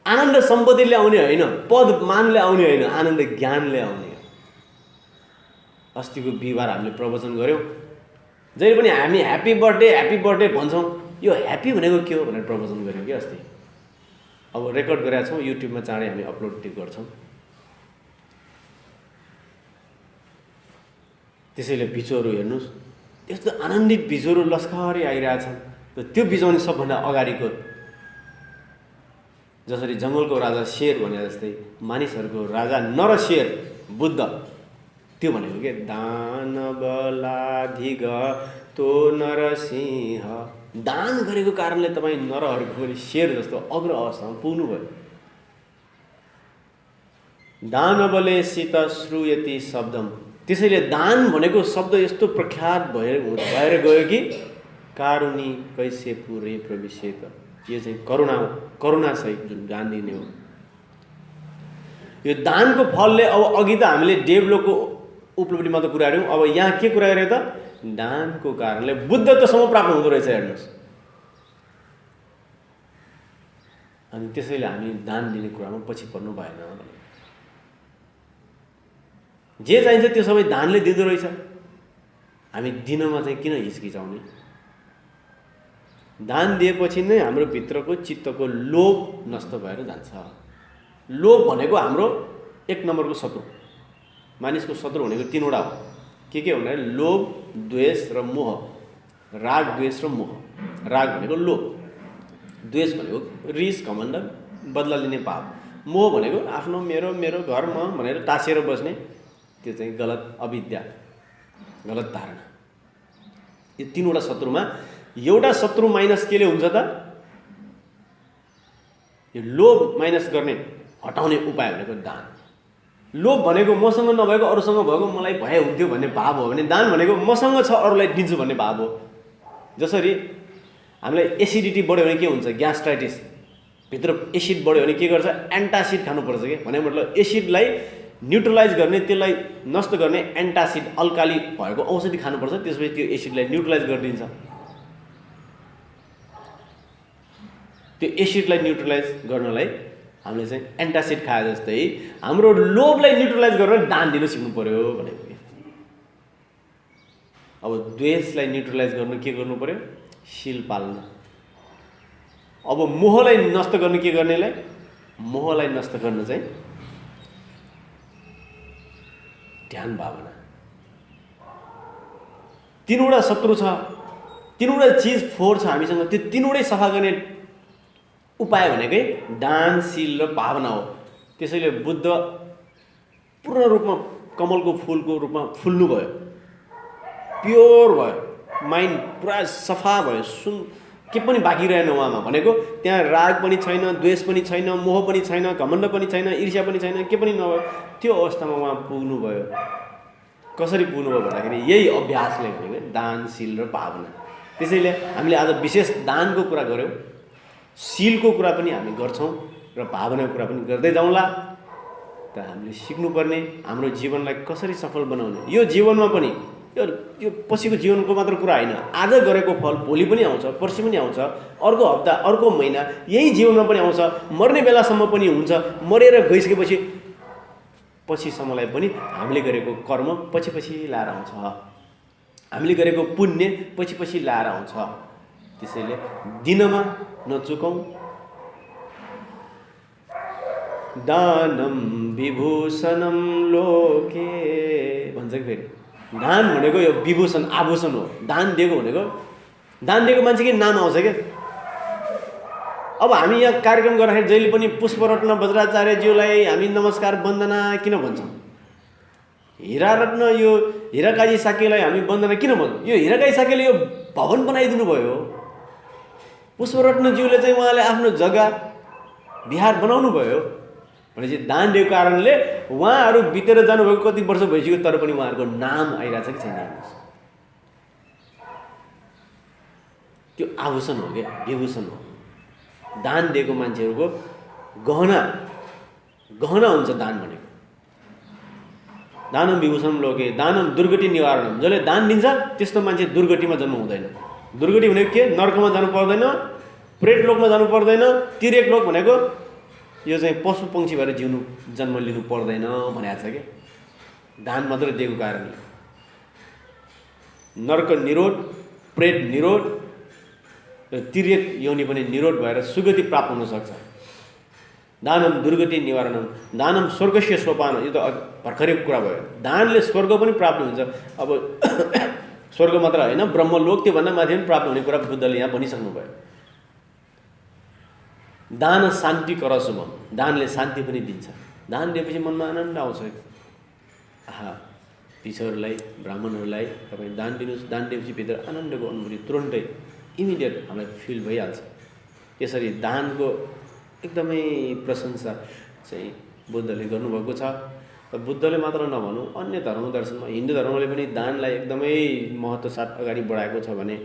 आनन्द सम्पत्तिले आउने होइन, पद मानले आउने होइन, आनन्द ज्ञानले आउने हो। अस्तिको बिहिबार हामीले प्रवचन गऱ्यौँ, जहिले पनि हामी ह्याप्पी बर्थडे भन्छौँ, यो ह्याप्पी भनेको के हो भनेर प्रवचन गऱ्यौँ कि अस्ति। अब रेकर्ड गरेका छौँ, युट्युबमा चाँडै हामी अपलोड गर्छौँ। त्यसैले भिचोहरू हेर्नुहोस्, यस्तो आनन्दित भिचोहरू लस्करै आइरहेछन्। त्यो बिजाउने सबभन्दा अगाडिको, जसरी जङ्गलको राजा शेर भने जस्तै मानिसहरूको राजा नरशेर बुद्ध, त्यो भनेको के दान बलाधिगतो नरसिंह। दान गरेको कारणले तपाईँ नरहरूको शेर जस्तो अग्र अवस्थामा पुग्नुभयो। दानवले सित श्रूयति शब्दम। त्यसैले दान भनेको शब्द यस्तो प्रख्यात भएर गयो कि कारुणी कैसे पुरै प्रविशेत। यो चाहिँ करुणा सहित जुन दान दिने हो। यो दानको फलले अब अघि त हामीले डेभलोपको उपलब्धि मात्र कुरा गऱ्यौँ, अब यहाँ के कुरा गरे त दानको कारणले बुद्धत्वसम्म प्राप्त हुँदो रहेछ। हेर्नुहोस्, अनि त्यसैले हामी दान दिने कुरामा पछि पर्नु भएन भने जे चाहिन्छ त्यो सबै दानले दिँदो रहेछ। हामी दिनमा चाहिँ किन हिचकिचाउने? दान दिएपछि नै हाम्रो भित्रको चित्तको लोभ नष्ट भएर जान्छ। लोभ भनेको हाम्रो एक नम्बरको शत्रु। मानिसको शत्रु भनेको तीनवटा हो। के हो भने लोभ, द्वेष र मोह। राग, द्वेष र मोह। राग भनेको लोभ, द्वेष भनेको रिस, घमण्ड, बदला लिने भाव, मोह भनेको आफ्नो मेरो घर म भनेर टाँसेर बस्ने, त्यो चाहिँ गलत अविद्या, गलत धारणा। यो तीनवटा शत्रुमा एउटा शत्रु माइनस केले हुन्छ त? यो लोभ माइनस गर्ने, हटाउने उपाय भनेको दान। लोभ भनेको मसँग नभएको अरूसँग भएको मलाई भए हुन्थ्यो भन्ने भाव हो भने दान भनेको मसँग छ अरूलाई दिन्छु भन्ने भाव हो। जसरी हामीलाई एसिडिटी बढ्यो भने के हुन्छ? ग्यास्ट्राइटिस, भित्र एसिड बढ्यो भने के गर्छ? एन्टासिड खानुपर्छ के भने मतलब एसिडलाई न्युट्रलाइज गर्ने, त्यसलाई नष्ट गर्ने एन्टासिड, अल्काली भएको औषधि खानुपर्छ। त्यसपछि त्यो एसिडलाई न्युट्रलाइज गरिदिन्छ। त्यो एसिडलाई न्युट्रलाइज गर्नलाई हामीले चाहिँ एन्टासिड खाए जस्तै हाम्रो लोभलाई न्युट्रलाइज गरेर दान दिन सिक्नु पर्यो भनेको। अब द्वेषलाई न्युट्रलाइज गर्न के गर्नु पर्यो? शील पाल्नु। अब मोहलाई नष्ट गर्नु के गर्नेलाई? मोहलाई नष्ट गर्न चाहिँ ध्यान भावना। तीनवटा शत्रु छ, तीनवटा चिज फोहोर छ हामीसँग। त्यो तीनवटै सफा गर्ने उपाय भनेकै दान, शील र भावना हो। त्यसैले बुद्ध पूर्ण रूपमा कमलको फुलको रूपमा फुल्नु भयो, प्योर भयो, माइन्ड पुरा सफा भयो, के पनि बाँकी रहेन उहाँमा। भनेको त्यहाँ राग पनि छैन, द्वेष पनि छैन, मोह पनि छैन, घमण्ड पनि छैन, ईर्ष्या पनि छैन, के पनि नभयो। त्यो अवस्थामा उहाँ पुग्नु भयो। कसरी पुग्नु भयो भन्दाखेरि यही अभ्यासले भनेको दान, शील र भावना। त्यसैले हामीले आज विशेष दानको कुरा गऱ्यौँ, शीलको कुरा पनि हामी गर्छौँ र भावनाको कुरा पनि गर्दै जाउँला। त हामीले सिक्नुपर्ने हाम्रो जीवनलाई कसरी सफल बनाउने, यो जीवनमा पनि यो पछिको जीवनको मात्र कुरा होइन। आज गरेको फल भोलि पनि आउँछ, पर्सि पनि आउँछ, अर्को हप्ता, अर्को महिना, यही जीवनमा पनि आउँछ, मर्ने बेलासम्म पनि हुन्छ। मरेर गइसकेपछि पछिसम्मलाई पनि हामीले गरेको कर्म पछि लाएर आउँछ, हामीले गरेको पुण्य पछि लाएर आउँछ। त्यसैले दिनमा नचुकौँ। दानम विभूषणम लोके भन्छ कि फेरि दान भनेको यो विभूषण, आभूषण हो। दान दिएको मान्छे के नाम आउँछ क्या? अब हामी यहाँ कार्यक्रम गर्दाखेरि जहिले पनि पुष्परत्न वज्राचार्यज्यूलाई हामी नमस्कार वन्दना किन भन्छौँ? हिरारत्न यो हिराकाजी साकेलाई हामी वन्दना किन भन्छौँ? यो हिराकाजी साकेले यो भवन बनाइदिनु भयो। पुष्परत्नज्यूले चाहिँ उहाँले आफ्नो जग्गा बिहार बनाउनु भयो भनेपछि दान दिएको कारणले उहाँहरू बितेर जानुभएको कति वर्ष भइसक्यो, तर पनि उहाँहरूको नाम आइरहेछ कि छैन? त्यो आभूषण हो क्या, विभूषण हो। दान दिएको मान्छेहरूको गहना हुन्छ दान भनेको। दानम विभूषणम लोके दानम दुर्गति निवारणम। जसले दान दिन्छ त्यस्तो मान्छे दुर्गतिमा जन्म हुँदैन। दुर्गति भनेको के? नर्कमा जानु पर्दैन, प्रेतलोकमा जानु पर्दैन, तिर्यक लोक भनेको यो चाहिँ पशु पक्षी भएर जन्म लिनु पर्दैन भनेको छ क्या। दान मात्र दिएको कारणले नर्क निरोध, प्रेत निरोध र तिर्यक योनि पनि निरोध भएर सुगति प्राप्त हुन सक्छ। दानम दुर्गति निवारणम, दानम स्वर्गस्य सोपान। यो त भर्खरै कुरा भयो। दानले स्वर्ग पनि प्राप्त हुन्छ। अब स्वर्ग मात्र होइन, ब्रह्मलोक त्योभन्दा माथि पनि प्राप्त हुने कुरा बुद्धले यहाँ भनिसक्नु भयो। दान शान्ति कर शुभम। दानले शान्ति पनि दिन्छ। दान दिएपछि मनमा आनन्द आउँछ। आहा, भिक्षुहरूलाई, ब्राह्मणहरूलाई तपाईँ दान दिनुहोस्। दान दिएपछि भित्र आनन्दको अनुभूति तुरन्तै इमिडिएट हामीलाई फिल भइहाल्छ। यसरी दानको एकदमै प्रशंसा चाहिँ बुद्धले गर्नुभएको छ। र बुद्धले मात्र नभनौँ, अन्य धर्म दर्शनमा हिन्दू धर्मले पनि दानलाई एकदमै महत्त्व साथ अगाडि बढाएको छ भने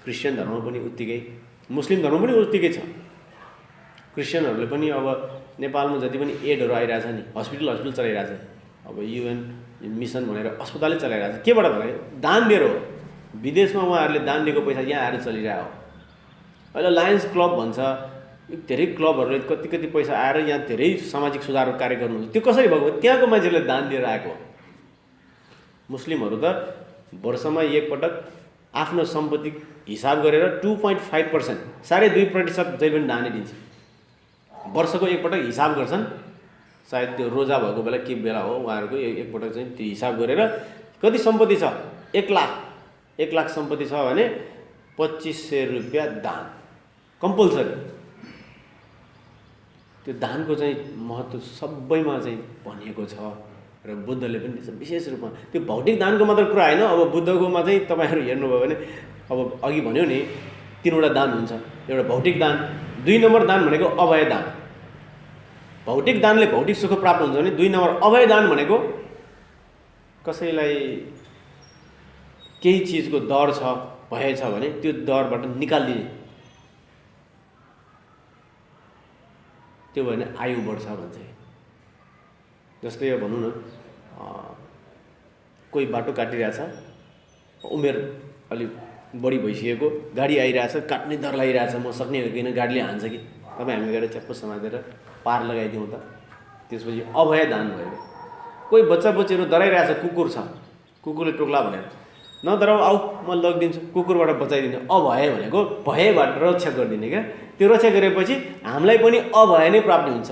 क्रिस्चियन धर्म पनि उत्तिकै, मुस्लिम धर्म पनि उत्तिकै छ। क्रिस्चियनहरूले पनि अब नेपालमा जति पनि एडहरू आइरहेछ नि, हस्पिटल चलाइरहेछ। अब UN मिसन भनेर अस्पतालै चलाइरहेछ। केबाट भने दान दिएर हो। विदेशमा उहाँहरूले दान दिएको पैसा यहाँ आएर चलिरहेको हो। अहिले लायन्स क्लब भन्छ, धेरै क्लबहरूले कति पैसा आएर यहाँ धेरै सामाजिक सुधार कार्य गर्नुहुन्छ। त्यो कसरी भएको? त्यहाँको मान्छेहरूले दान दिएर आएको हो। मुस्लिमहरू त वर्षमा एकपटक आफ्नो सम्पत्ति हिसाब गरेर 2.5%, 2.5% जहिले पनि दानै दिन्छ। वर्षको एकपटक हिसाब गर्छन्, सायद त्यो रोजा भएको बेला के बेला हो, उहाँहरूको एकपटक चाहिँ त्यो हिसाब गरेर कति सम्पत्ति छ, 1 लाख सम्पत्ति छ भने 2500 रुपियाँ दान कम्पलसरी। त्यो दानको चाहिँ महत्त्व सबैमा चाहिँ भनिएको छ र बुद्धले पनि विशेष रूपमा त्यो भौतिक दानको मात्र कुरा होइन। अब बुद्धकोमा चाहिँ तपाईँहरू हेर्नुभयो भने अब अघि भन्यो नि 3वटा दान हुन्छ। एउटा भौतिक दान, 2 नम्बर दान भनेको अभय दान। भौतिक दानले भौतिक सुख प्राप्त हुन्छ भने 2 नम्बर अभय दान भनेको कसैलाई केही चिजको डर छ भएछ भने त्यो डरबाट निकालिदिने, त्यो भने आयु बढ्छ भन्छ। जस्तै यो भनौँ न, कोही बाटो काटिरहेछ, उमेर अलिक बढी भइसकेको, गाडी आइरहेछ, काट्ने डर लागिरहेछ, म सक्ने हो किन गाडीले हान्छ कि, तपाईँ हामी गएर च्याप्पो समातेर पार लगाइदिउँ त, त्यसपछि अभय दान भयो। कोही बच्चाबच्चीहरू डराइरहेछ, कुकुर छ, कुकुरले टोक्ला भनेर, नडराऊ आऊ म लगिदिन्छु, कुकुरबाट बचाइदिने। अभय भनेको भयबाट रक्षा गरिदिने क्या। त्यो रक्षा गरेपछि हामीलाई पनि अभय नै प्राप्ति हुन्छ।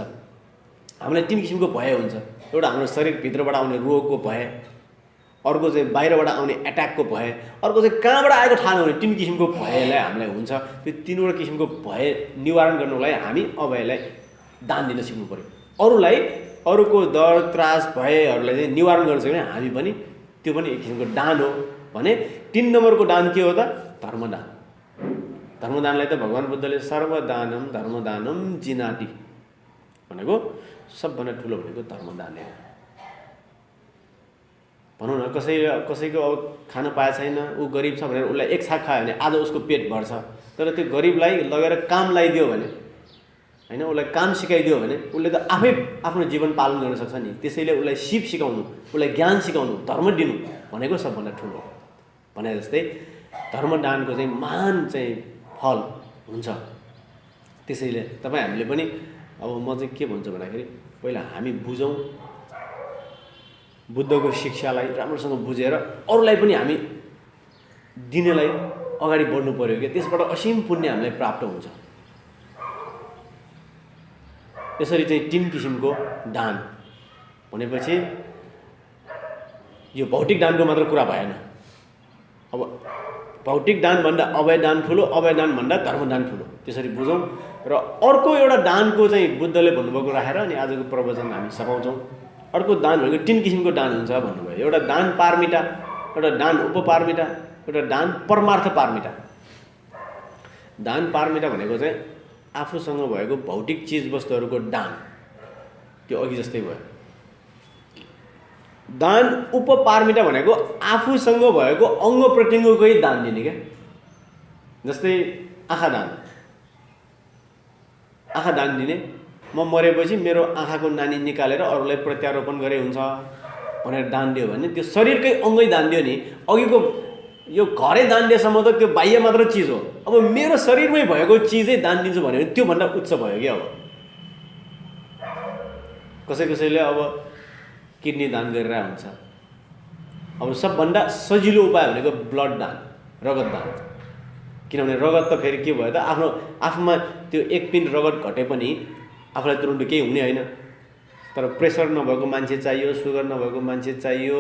हामीलाई 3 किसिमको भय हुन्छ। एउटा हाम्रो शरीरभित्रबाट आउने रोगको भय, अर्को चाहिँ बाहिरबाट आउने एट्याकको भय, अर्को चाहिँ कहाँबाट आएको थाहा नहुने 3 किसिमको भयलाई हामीलाई हुन्छ। त्यो 3वटा किसिमको भय निवारण गर्नुको लागि हामी अभयलाई दान दिन सिक्नु पऱ्यो। अरूलाई अरूको डर त्रास भयहरूलाई चाहिँ निवारण गर्न सक्यो भने हामी पनि त्यो पनि एक किसिमको दान हो। भने 3 नम्बरको दान के हो त? धर्मदान। धर्मदानलाई त भगवान् बुद्धले सर्वदानम धर्मदानम जिनाति भनेको सबभन्दा ठुलो भनेको धर्मदान हो। भनौँ न कसैको अब खान पाएको छैन, ऊ गरिब छ भनेर उसलाई 1 साग खायो भने आज उसको पेट भर्छ। तर त्यो गरिबलाई लगेर काम लगाइदियो भने, होइन, उसलाई काम सिकाइदियो भने उसले त आफै आफ्नो जीवन पालन गर्न सक्छ नि। त्यसैले उसलाई सिप सिकाउनु, उसलाई ज्ञान सिकाउनु, धर्म दिनु भनेको सबभन्दा ठुलो हो। भने जस्तै धर्मदानको चाहिँ महान चाहिँ फल हुन्छ। त्यसैले तपाईँ हामीले पनि अब म चाहिँ के भन्छु भन्दाखेरि पहिला हामी बुझौँ, बुद्धको शिक्षालाई राम्रोसँग बुझेर अरूलाई पनि हामी दिनेलाई अगाडि बढ्नु पर्यो कि त्यसबाट असीम पुण्य हामीलाई प्राप्त हुन्छ। यसरी चाहिँ 3 किसिमको दान भनेपछि यो भौतिक दानको मात्र कुरा भएन। अब भौतिक दान भन्दा अभय दान ठुलो, अभय दान भन्दा धर्मदान ठुलो, त्यसरी बुझौँ। र अर्को एउटा दानको चाहिँ बुद्धले भन्नुभएको राखेर अनि आजको प्रवचन हामी सघाउँछौँ। अर्को दान भनेको 3 किसिमको दान हुन्छ भन्नुभयो। एउटा दान पारमिता, एउटा दान उपपारमिता, एउटा दान परमार्थ पारमिता। दान पारमिता भनेको चाहिँ आफूसँग भएको भौतिक चिजवस्तुहरूको दान, त्यो अघि जस्तै भयो। दान उपपारमिता भनेको आफूसँग भएको अङ्ग प्रत्यङ्गकै दान दिने क्या। जस्तै आँखा दान दिने, म मरेपछि मेरो आँखाको नानी निकालेर अरूलाई प्रत्यारोपण गरे हुन्छ भनेर दान दियो भने त्यो शरीरकै अङ्गै दान दियो नि। अघिको यो घरै दान दिएसम्म त त्यो बाह्य मात्र चिज हो। अब मेरो शरीरमै भएको चिजै दान दिन्छु भन्यो भने त्यो भन्दा उच्च भयो क्या। अब कसैले अब किडनी दान गरेर हुन्छ। अब सबभन्दा सजिलो उपाय भनेको ब्लड दान, रगत दान। किनभने रगत त फेरि के भयो त, आफूमा त्यो 1 पिन रगत घटे पनि आफूलाई तुरुन्त केही हुने होइन। तर प्रेसर नभएको मान्छे चाहियो, सुगर नभएको मान्छे चाहियो,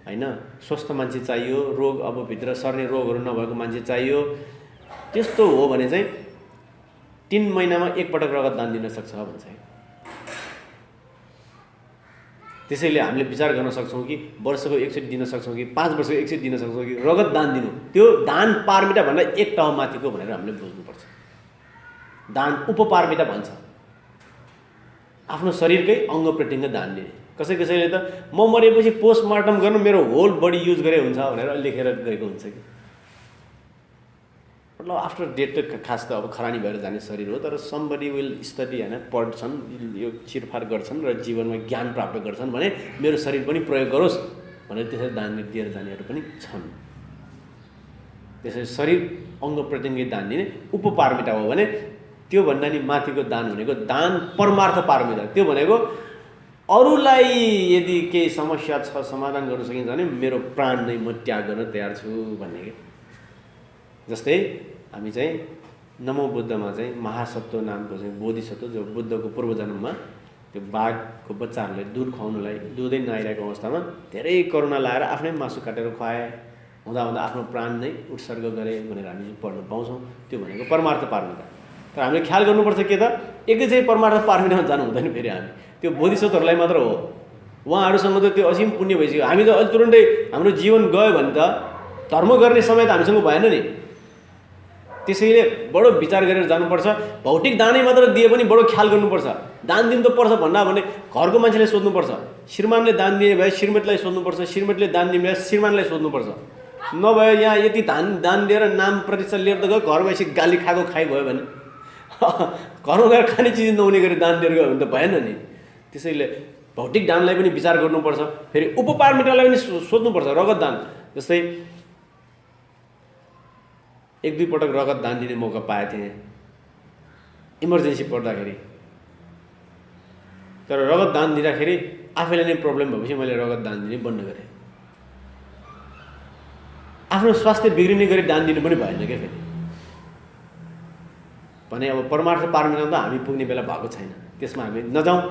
होइन, स्वस्थ मान्छे चाहियो, रोग अब भित्र सर्ने रोगहरू नभएको मान्छे चाहियो। त्यस्तो हो भने चाहिँ 3 महिनामा 1 पटक रगत दान दिन सक्छ भन्छ। त्यसैले हामीले विचार गर्न सक्छौँ कि वर्षको 1 दिन सक्छौँ कि 5 वर्षको 1 दिन सक्छौँ कि रगत दान दिनु। त्यो दान पारमिता भन्दा 1 तह माथिको भनेर हामीले बुझ्नुपर्छ। दान उपपारमिता भन्छ। आफ्नो शरीरकै अङ्ग प्रत्यङ्ग दान दिने। कसैले त म मरेपछि पोस्टमार्टम गर्नु मेरो होल बडी युज गरे हुन्छ भनेर लेखेर गएको हुन्छ कि। मतलब आफ्टर डेथ त खास त अब खरानी भएर जाने शरीर हो, तर समबडी विल स्टडी होइन, पढ्छन्, यो चिरफार गर्छन् र जीवनमा ज्ञान प्राप्त गर्छन् भने मेरो शरीर पनि प्रयोग गरोस् भनेर त्यसरी दान दिएर जानेहरू पनि छन्। त्यसरी शरीर अङ्ग प्रत्यङ्ग दान दिने उपपारमिता हो भने त्योभन्दा नि माथिको दान भनेको दान परमार्थ पारमिता। त्यो भनेको अरूलाई यदि केही समस्या छ समाधान गर्न सकिन्छ भने मेरो प्राण नै म त्याग गर्न तयार छु भन्ने के। जस्तै हामी चाहिँ नमो बुद्धमा चाहिँ महासत्व नामको चाहिँ बोधिसत्व जो बुद्धको पूर्वजन्ममा त्यो बाघको बच्चाहरूलाई दुध खुवाउनुलाई दुधै नआइरहेको अवस्थामा धेरै करुणा लाएर आफ्नै मासु काटेर खुवाए, हुँदा आफ्नो प्राण नै उत्सर्ग गरे भनेर हामी पढ्न पाउँछौँ। त्यो भनेको परमार्थ पारमिता। तर हामीले ख्याल गर्नुपर्छ के त एकैचोटि परमार्थ पारमितामा जानु हुँदैन। फेरि हामी त्यो बोधिसत्वहरूलाई मात्र हो, उहाँहरूसँग त त्यो असीम पुण्य भइसक्यो। हामी त अहिले तुरुन्तै हाम्रो जीवन गयो भने त धर्म गर्ने समय त हामीसँग भएन नि। त्यसैले बडो विचार गरेर जानुपर्छ। भौतिक दानै मात्र दिए पनि बडो ख्याल गर्नुपर्छ। दान दिनु त पर्छ भन्दा भने घरको मान्छेले सोध्नुपर्छ। श्रीमानले दान दिने भए श्रीमतीलाई सोध्नुपर्छ, श्रीमतीले दान दिने भए श्रीमानलाई सोध्नुपर्छ। नभए यहाँ यति दान दिएर नाम प्रतिष्ठा लिएर त गयो, घरमा यसरी गाली खाएको भयो भने घरमा गएर खाने चिज नहुने गरी दान दिएर गयो भने त भएन नि। त्यसैले भौतिक दानलाई पनि विचार गर्नुपर्छ। फेरि उपपारमितालाई पनि सोध्नुपर्छ। रगत दान जस्तै एक दुई पटक रगत दान दिने मौका पाएको थिएँ इमर्जेन्सी पर्दाखेरि। तर रगत दान दिँदाखेरि आफैले नै प्रब्लम भएपछि मैले रगत दान दिने बन्द गरेँ। आफ्नो स्वास्थ्य बिग्रिने गरी दान दिनु पनि भएन क्या फेरि। भने अब परमार्थ पारमिता त हामी पुग्ने बेला भएको छैन, त्यसमा हामी नजाउँ।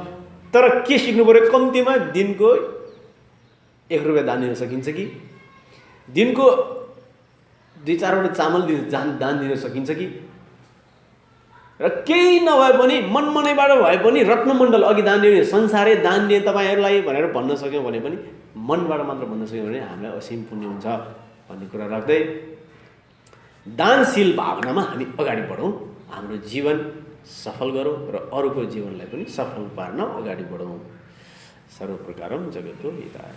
तर के सिक्नु पऱ्यो, कम्तीमा दिनको 1 रुपियाँ दान दिन सकिन्छ कि, दिनको 2-4 वटा चामल दान दिन सकिन्छ कि, र केही नभए पनि मनमनैबाट भए पनि रत्नमण्डल अघि दान दिने संसारै दान दिए तपाईँहरूलाई भनेर भन्न सक्यौँ भने पनि मनबाट मात्र भन्न सक्यौँ भने हामीलाई असीम पुण्य हुन्छ भन्ने कुरा राख्दै दानशील भावनामा हामी अगाडि बढौँ, हाम्रो जीवन सफल गरौँ र अरूको जीवनलाई पनि सफल पार्न अगाडि बढौँ। सर्वप्रकारम जगतो हिताय।